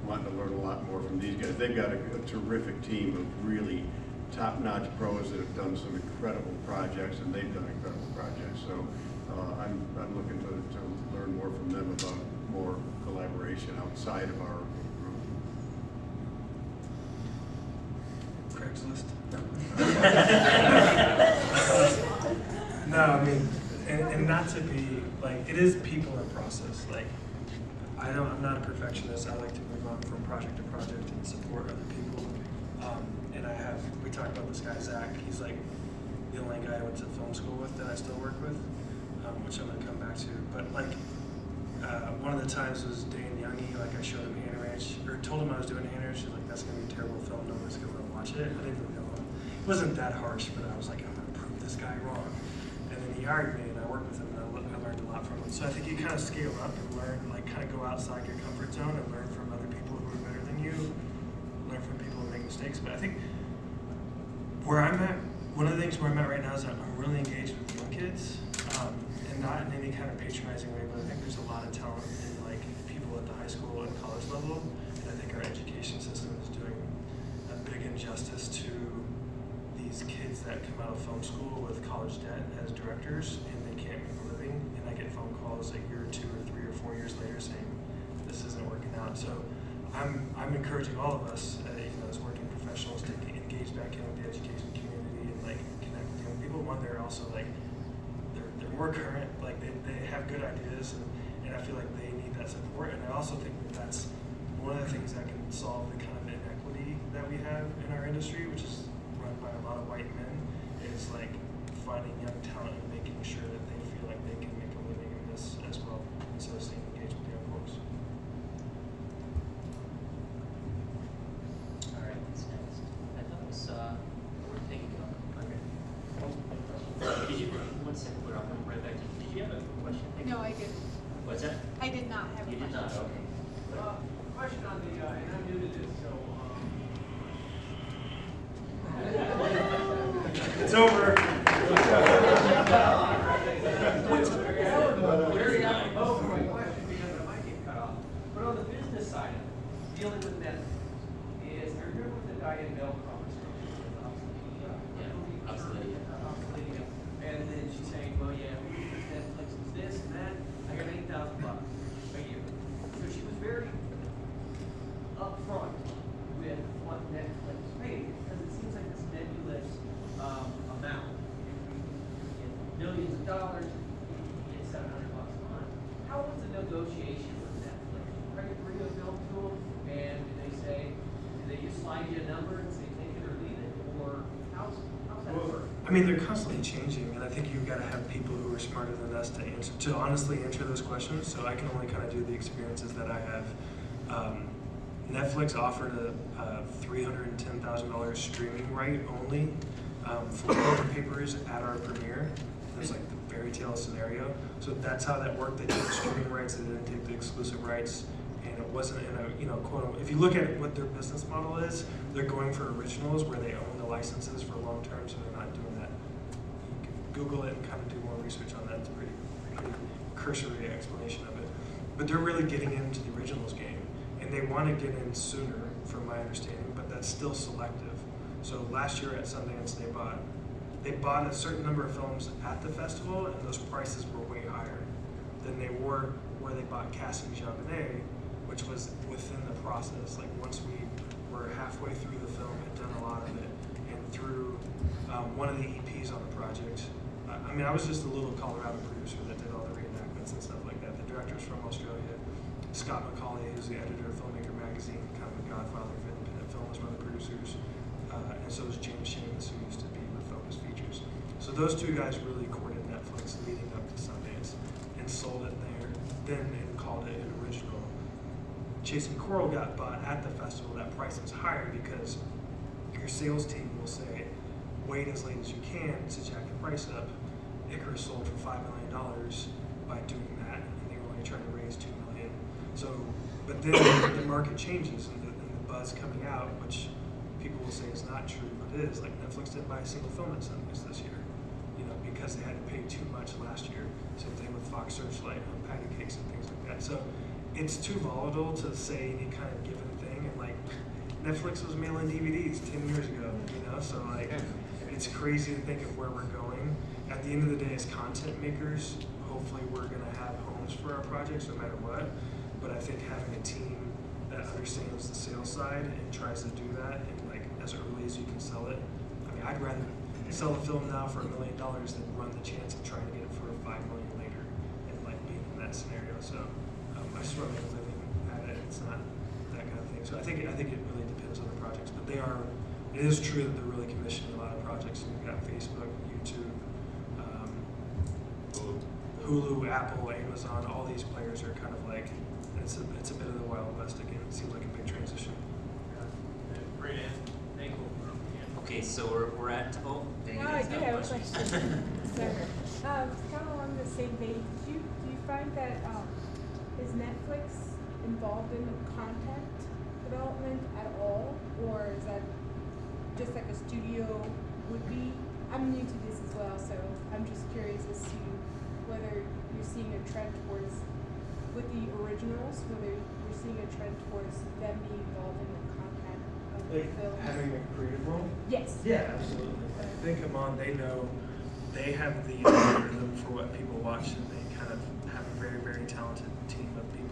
wanting to learn a lot more from these guys. They've got a terrific team of really top-notch pros that have done some incredible projects, and they've done incredible projects. So I'm looking to learn more from them about more collaboration outside of our group. Craigslist. No, I mean, and not to be like, it is people and process. Like, I'm not a perfectionist. I like to move on from project to project and support other people. And we talked about this guy, Zach. He's like the only guy I went to film school with that I still work with, which I'm gonna come back to. But like, one of the times was Dan Youngie. Like, I showed him Hand Ranch, or told him I was doing Hand Ranch. She's like, "That's gonna be a terrible film. No one's gonna watch it." I didn't really know him. It wasn't that harsh, but I was like, I'm gonna prove this guy wrong. And then he hired me, and I worked with him, and I learned a lot from him. So I think you kind of scale up and learn, like, kind of go outside your comfort zone and learn from other people who are better than you. Learn from people who make mistakes. But I think where I'm at, one of the things where I'm at right now is that I'm really engaged with young kids, and not in any kind of patronizing way, but I think there's a lot of talent in like people at the high school and college level, and I think our education system is doing a big injustice to these kids that come out of film school with college debt as directors, and they can't make a living, and I get phone calls a year or 2 or 3 or 4 years later saying this isn't working out. So I'm encouraging all of us, as working professionals, to engage back in with the education community and like connect with young people. one, they're also like, they're more current, like they have good ideas, and I feel like they need that support. And I also think that that's one of the things that can solve the kind of inequity that we have in our industry, which is run by a lot of white men, is like finding young talent and making sure that they feel like they can make a living in this as well, instead of staying engaged with young folks. All right, what's next? I thought it was, we're thinking of, okay. Did you, one second, we're right back to, did you have a question? No, I didn't. What's that? I did not have a You question. did not, okay. Question on the, and I'm new to this, so, It's over. Oh, my question, because I might get cut off. But on the business side of it, dealing with Netflix, is, I remember what the guy in Bell promised. Yeah, obsolete. Obsolete, yeah. And then she's saying, well, yeah, Netflix is this and that, I got $8,000 a year. So she was very upfront with what Netflix paid, because it seems like this nebulous amount. You get millions of dollars, you get $700 a month. How was the negotiation with Netflix? Bring a bill to them, and do they say, do they just slide you a number and say take it or leave it, or how's that work? I mean, they're constantly changing, and I think you've got to have people who are smarter than us to honestly answer those questions. So I can only kind of do the experiences that I have. Netflix offered a $310,000 streaming right only for paper papers at our premiere. It was like the fairy tale scenario. So that's how that worked. They took the streaming rights, they didn't take the exclusive rights, and it wasn't in a quote. If you look at what their business model is, they're going for originals where they own the licenses for long term, so they're not doing that. You can Google it and kind of do more research on that. It's a pretty cursory explanation of it. But they're really getting into the originals game. And they want to get in sooner, from my understanding, but that's still selective. So last year at Sundance, they bought a certain number of films at the festival, and those prices were way higher than they were where they bought Casting Jean, which was within the process. Like once we were halfway through the film, had done a lot of it, and through one of the EPs on the project. I mean, I was just a little Colorado producer that did all the reenactments and stuff like that. The director's from Australia. Scott McCauley, who's the editor of Filmmaker Magazine, kind of a godfather of independent film, was one of the producers. And so is James Shamus, who used to be with Focus Features. So those two guys really courted Netflix leading up to Sundance and sold it there, then and called it an original. Chasing Coral got bought at the festival. That price was higher because your sales team will say, wait as late as you can to jack the price up. Icarus sold for $5 million by doing that, and they were only trying to raise $2 million. So, but then the market changes, and the buzz coming out, which people will say is not true, but it is. Like Netflix didn't buy a single film at Sundance this year, because they had to pay too much last year. Same thing with Fox Searchlight on patty cakes and things like that. So it's too volatile to say any kind of given thing. And like Netflix was mailing DVDs 10 years ago, so like it's crazy to think of where we're going. At the end of the day, as content makers, hopefully we're going to have homes for our projects no matter what. But I think having a team that understands the sales side and tries to do that, and like as early as you can sell it. I mean, I'd rather sell a film now for $1 million than run the chance of trying to get it for $5 million later, and like being in that scenario. So I just want to make a living at it. It's not that kind of thing. So I think it really depends on the projects, but they are. It is true that they're really commissioning a lot of projects. And you've got Facebook, YouTube, Hulu, Apple, Amazon. All these players are kind of like. It's a bit of the Wild West again. It seems like a big transition. Great answer. Thank you. Okay, so we're at, I do have a question. Sorry. Kind of along the same vein, do you find that is Netflix involved in the content development at all, or is that just like a studio would be? I'm new to this as well, so I'm just curious as to whether you're seeing a trend towards, with the originals, whether you're seeing a trend towards them being involved in the content of the film. Having a creative role? Yes. Yeah, absolutely. They come on, they know, they have the algorithm for what people watch, and they kind of have a very, very talented team of people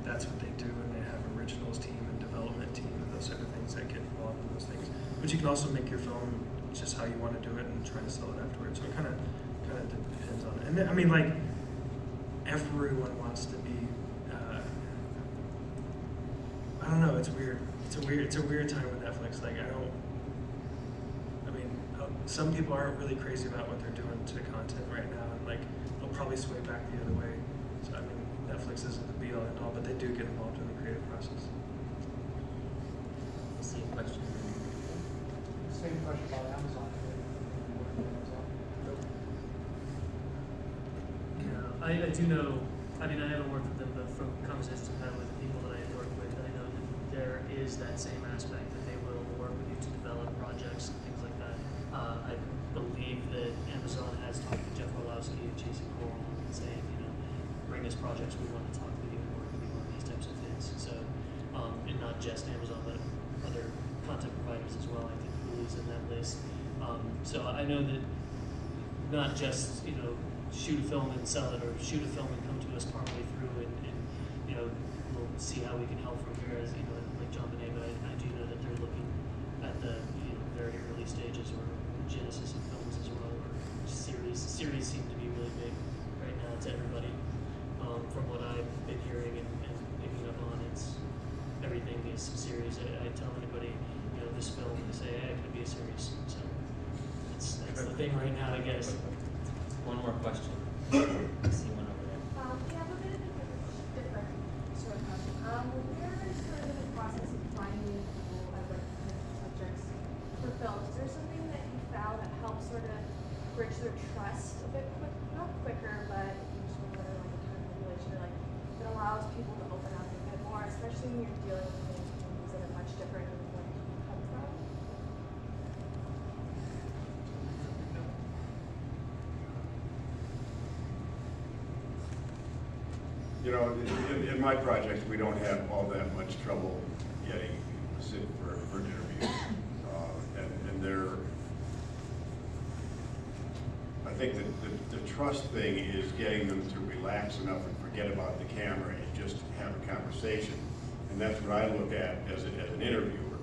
that's what they do, and they have originals team and development team and those sort of things that get involved in those things. But you can also make your film it's just how you want to do it and try to sell it afterwards. So it kind of depends on it. And then, I mean, like, everyone wants to be. I don't know. It's weird. It's a weird time with Netflix. Like, some people aren't really crazy about what they're doing to content right now, and like they'll probably sway back the other way. So I mean, Netflix isn't the be all and all, but they do get involved in the creative process. Same question. Same question about Amazon. Yeah, I do know. I mean, I haven't worked with them, but from conversations I've had with the people that I work with, I know that there is that same aspect that they will work with you to develop projects and things like that. I believe that Amazon has talked to Jeff Orlowski and Jason Coral and saying, bring us projects, we want to talk with you and work with you on these types of things. So, and not just Amazon, but other content providers as well. I think Hulu's in that list. So I know that not just, shoot a film and sell it, or shoot a film and come to us partway through and we'll see how we can help from here, as like John Benet, but I do know that they're looking at the very early stages or genesis of films as well, or series. Series seem to be really big right now to everybody. From what I've been hearing and picking up on, it's everything is series. I tell anybody, this film, they say, hey, it could be a series. So that's the thing right now, I guess. One more question. I see one over there. Yeah, but a different sort of question. We're sort of in the process of finding people as like subjects for films. Is there something that you found that helps sort of bridge their trust a bit not quicker, but usually what are like a kind of manipulation, or like that allows people to open up a bit more, especially when you're dealing with things that are much different than where you come from? In my project, we don't have all that much trouble getting people to sit for an interview. And I think that the trust thing is getting them to relax enough and forget about the camera and just have a conversation. And that's what I look at as an interviewer.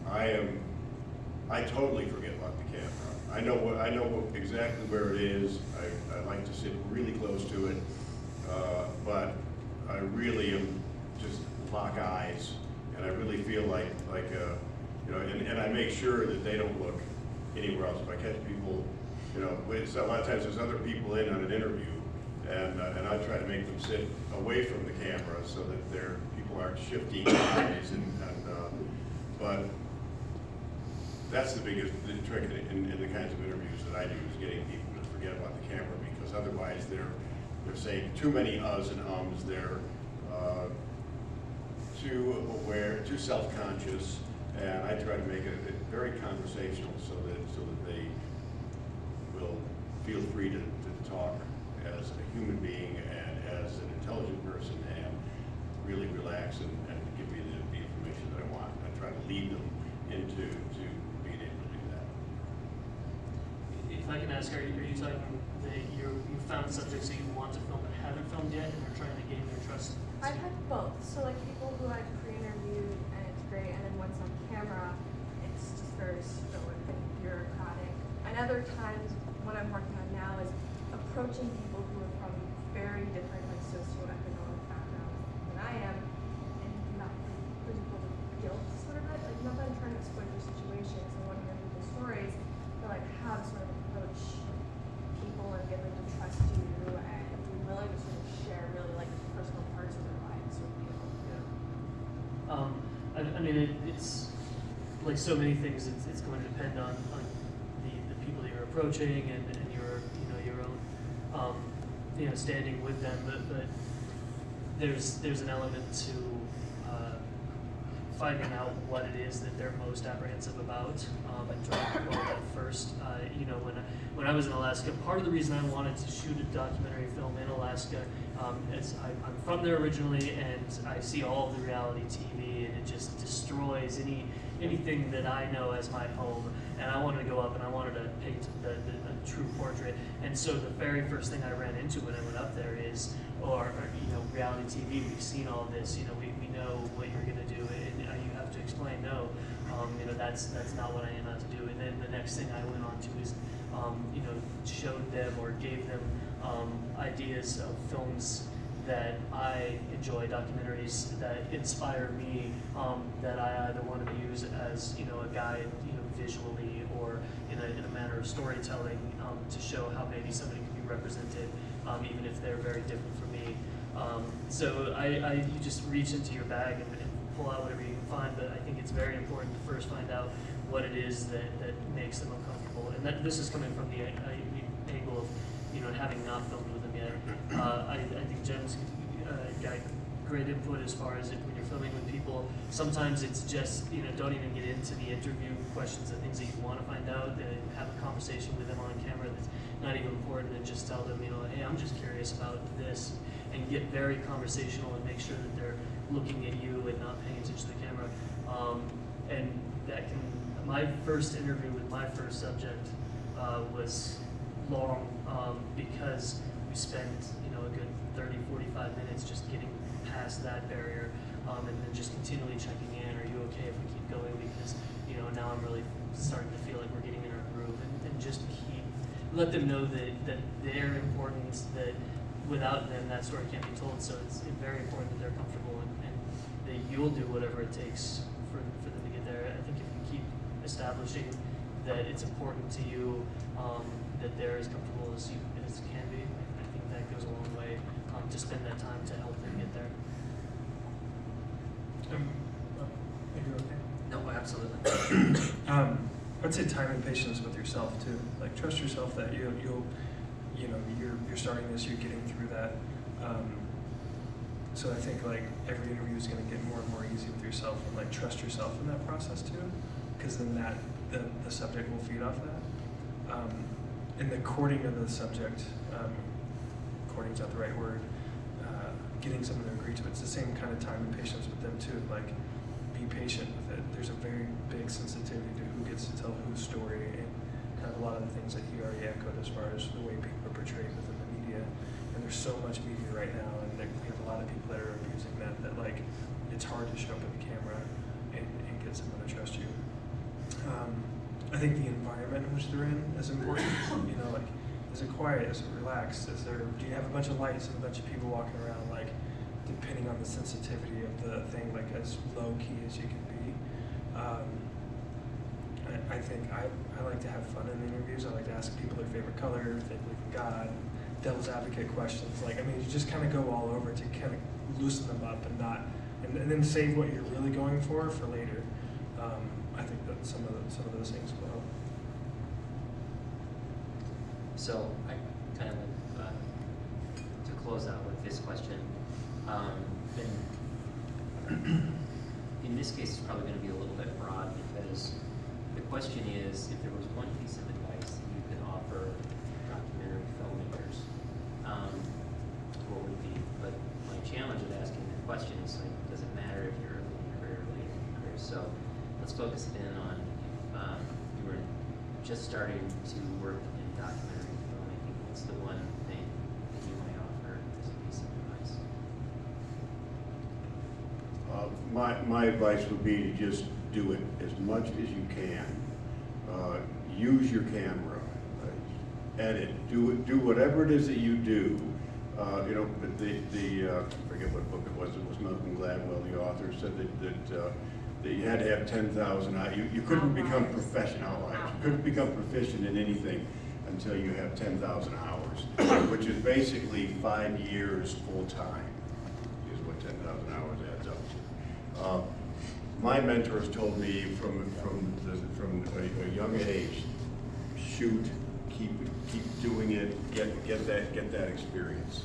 I totally forget about the camera. I know exactly where it is. I like to sit really close to it. But I really am just lock eyes, and I really feel like and I make sure that they don't look anywhere else. If I catch people, a lot of times there's other people in on an interview, and I try to make them sit away from the camera so that people aren't shifting eyes, but that's the biggest trick in the kinds of interviews that I do, is getting people to forget about the camera, because otherwise they're saying too many uhs and ums. They're too aware, too self-conscious, and I try to make it very conversational so that they will feel free to talk as a human being and as an intelligent person, and really relax and give me the information that I want. I try to lead them into being able to do that. If I can ask, are you talking that you found subjects that you want to film but haven't filmed yet, and are trying to gain their trust? I've had both. So like people who I've pre-interviewed and it's great, and then once on camera, it's just very stoic and bureaucratic. And other times, what I'm working on now is approaching people who are from very different like socioeconomic backgrounds than I am, and not putting people with guilt sort of it. Like not that I'm trying to exploit their situations, I want to hear people's stories, but like how to sort of approach people and get them to trust you and be willing to sort of share really like personal parts of their lives with you. Yeah. I mean, it's like so many things. It's going to depend on the people that you're approaching and your own standing with them. But there's an element to finding out what it is that they're most apprehensive about, and trying to quell that first. When I was in Alaska, part of the reason I wanted to shoot a documentary film in Alaska is I'm from there originally, and I see all of the reality TV, and it just destroys anything that I know as my home. And I wanted to go up and I wanted to paint a true portrait. And so the very first thing I ran into when I went up there is, reality TV. We've seen all this. You know, we know what you're going to do, and you have to explain no. You know, that's not what I am out to do. And then the next thing I went on to is, you know, showed them or gave them ideas of films that I enjoy, documentaries that inspire me, that I either want to use as, you know, a guide, you know, visually, or in a manner of storytelling, to show how maybe somebody can be represented, even if they're very different from me. So you just reach into your bag and pull out whatever you can find, but I think it's very important to first find out what it is that makes them uncomfortable. And this is coming from the angle of, you know, having not filmed with them yet. I think Jen's got great input as far as when you're filming with people. Sometimes it's just, you know, don't even get into the interview questions and things that you want to find out, and have a conversation with them on camera that's not even important, and just tell them, you know, hey, I'm just curious about this, and get very conversational and make sure that they're looking at you and not paying attention to the camera. And that can, my first interview with my first subject was long, because we spent, you know, a good 30, 45 minutes just getting past that barrier, and then just continually checking in, are you okay if we keep going, because, you know, now I'm really starting to feel like we're getting in our groove, and just let them know that they're important, that without them that story can't be told. So it's very important that they're comfortable, and that you'll do whatever it takes for them to get there. I think if you keep establishing that it's important to you, that they're as comfortable as can be, I think that goes a long way, to spend that time to help them get there. Are you okay? No, absolutely. I'd say time and patience with yourself too. Like, trust yourself that you're starting this, you're getting through that. So I think like every interview is going to get more and more easy with yourself, and like trust yourself in that process too, because then the subject will feed off that. In the courting of the subject, courting's not the right word. Getting someone to agree to it, it's the same kind of time and patience with them too. Like, be patient with it. There's a very big sensitivity to who gets to tell whose story, and kind of a lot of the things that he already echoed as far as the way people are portrayed within the media. And there's so much media right now, and we have a lot of people that are abusing that like it's hard to show up at the camera and get someone to trust you. I think the environment in which they're in is important. You know, like, is it quiet? Is it relaxed? Do you have a bunch of lights and a bunch of people walking around? Like, depending on the sensitivity of the thing, like as low key as you can be. I think I like to have fun in the interviews. I like to ask people their favorite color, if they believe in God, devil's advocate questions. Like, I mean, you just kind of go all over to kind of loosen them up and then save what you're really going for later. I think that some of those things will help. So I kind of to close out with this question. In this case, it's probably going to be a little bit broad, because the question is, if there was one piece of advice that you could offer documentary filmmakers, what would it be? But my challenge of asking the question is, like, does it matter if you're early in your career or late in your career? So let's focus it in on if you were just starting to work in documentary filmmaking. What's the one thing that you might offer as a piece of advice? My advice would be to just do it as much as you can. Use your camera, edit, do whatever it is that you do. You know, I forget what book it was Malcolm Gladwell, the author, said that you had to have 10,000 hours. You couldn't become professional. You couldn't become proficient in anything until you have 10,000 hours, which is basically 5 years full time, is what 10,000 hours adds up to. My mentors told me from a young age, shoot, keep doing it, get that experience.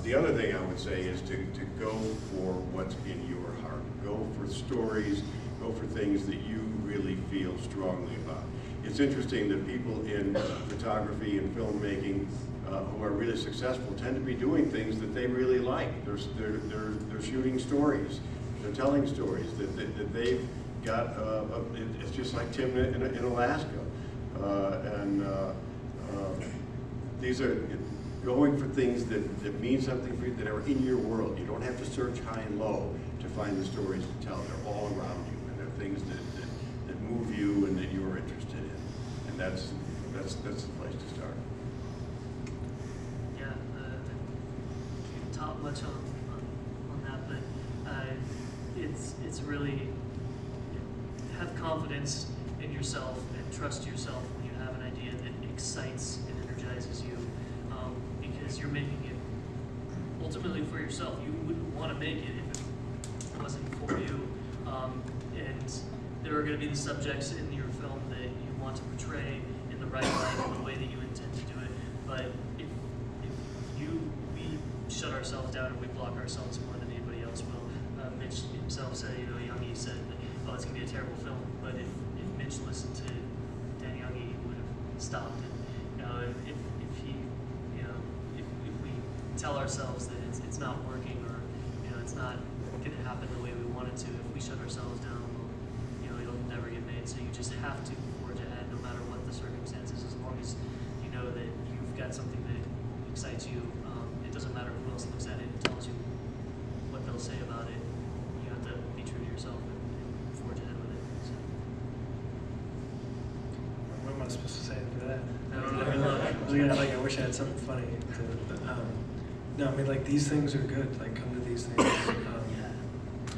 The other thing I would say is to go for what's in your heart. Go for stories, go for things that you really feel strongly about. It's interesting that people in photography and filmmaking who are really successful tend to be doing things that they really like. They're shooting stories. They're telling stories that they've got. It's just like Tim in Alaska, these are going for things that mean something for you, that are in your world. You don't have to search high and low to find the stories to tell. They're all around you, and they're things that move you and that you're interested in. And that's the place to start. Yeah, I can't talk much on that, but it's really have confidence in yourself and trust yourself when you have an idea that excites and energizes you, because you're making it ultimately for yourself. You wouldn't want to make it if it wasn't for you, and there are going to be the subjects in your film that you want to portray in the right light, in the way that you intend to do it. But if we shut ourselves down and we block ourselves more than anybody else will. Mitch himself said, Youngie said, oh, it's going to be a terrible film. But if Mitch listened to Dan Youngie, he would have stopped it. If we tell ourselves that it's not working, or it's not going to happen the way we want it to, if we shut ourselves down, it'll never get made. So you just have to forge ahead, no matter what the circumstances, as long as you know that you've got something that excites you. It doesn't matter who else looks at it and tells you what they'll say about it. You have to be true to yourself and forge ahead with it. So. What am I supposed to say after that? I don't know. I wish I had something funny to. No, I mean, like, these things are good. Like, come to these things.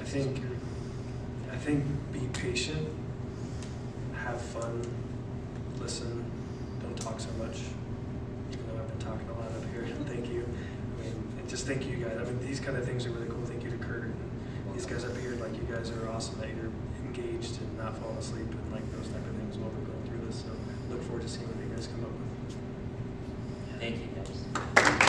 I think be patient, have fun, listen, don't talk so much. Even though I've been talking a lot up here. Thank you. I mean, and just thank you guys. I mean, these kind of things are really cool. Thank you to Kurt and these guys up here. Like, you guys are awesome that you're engaged and not falling asleep and like those type of things while we're going through this. So look forward to seeing what you guys come up with. Thank you, guys.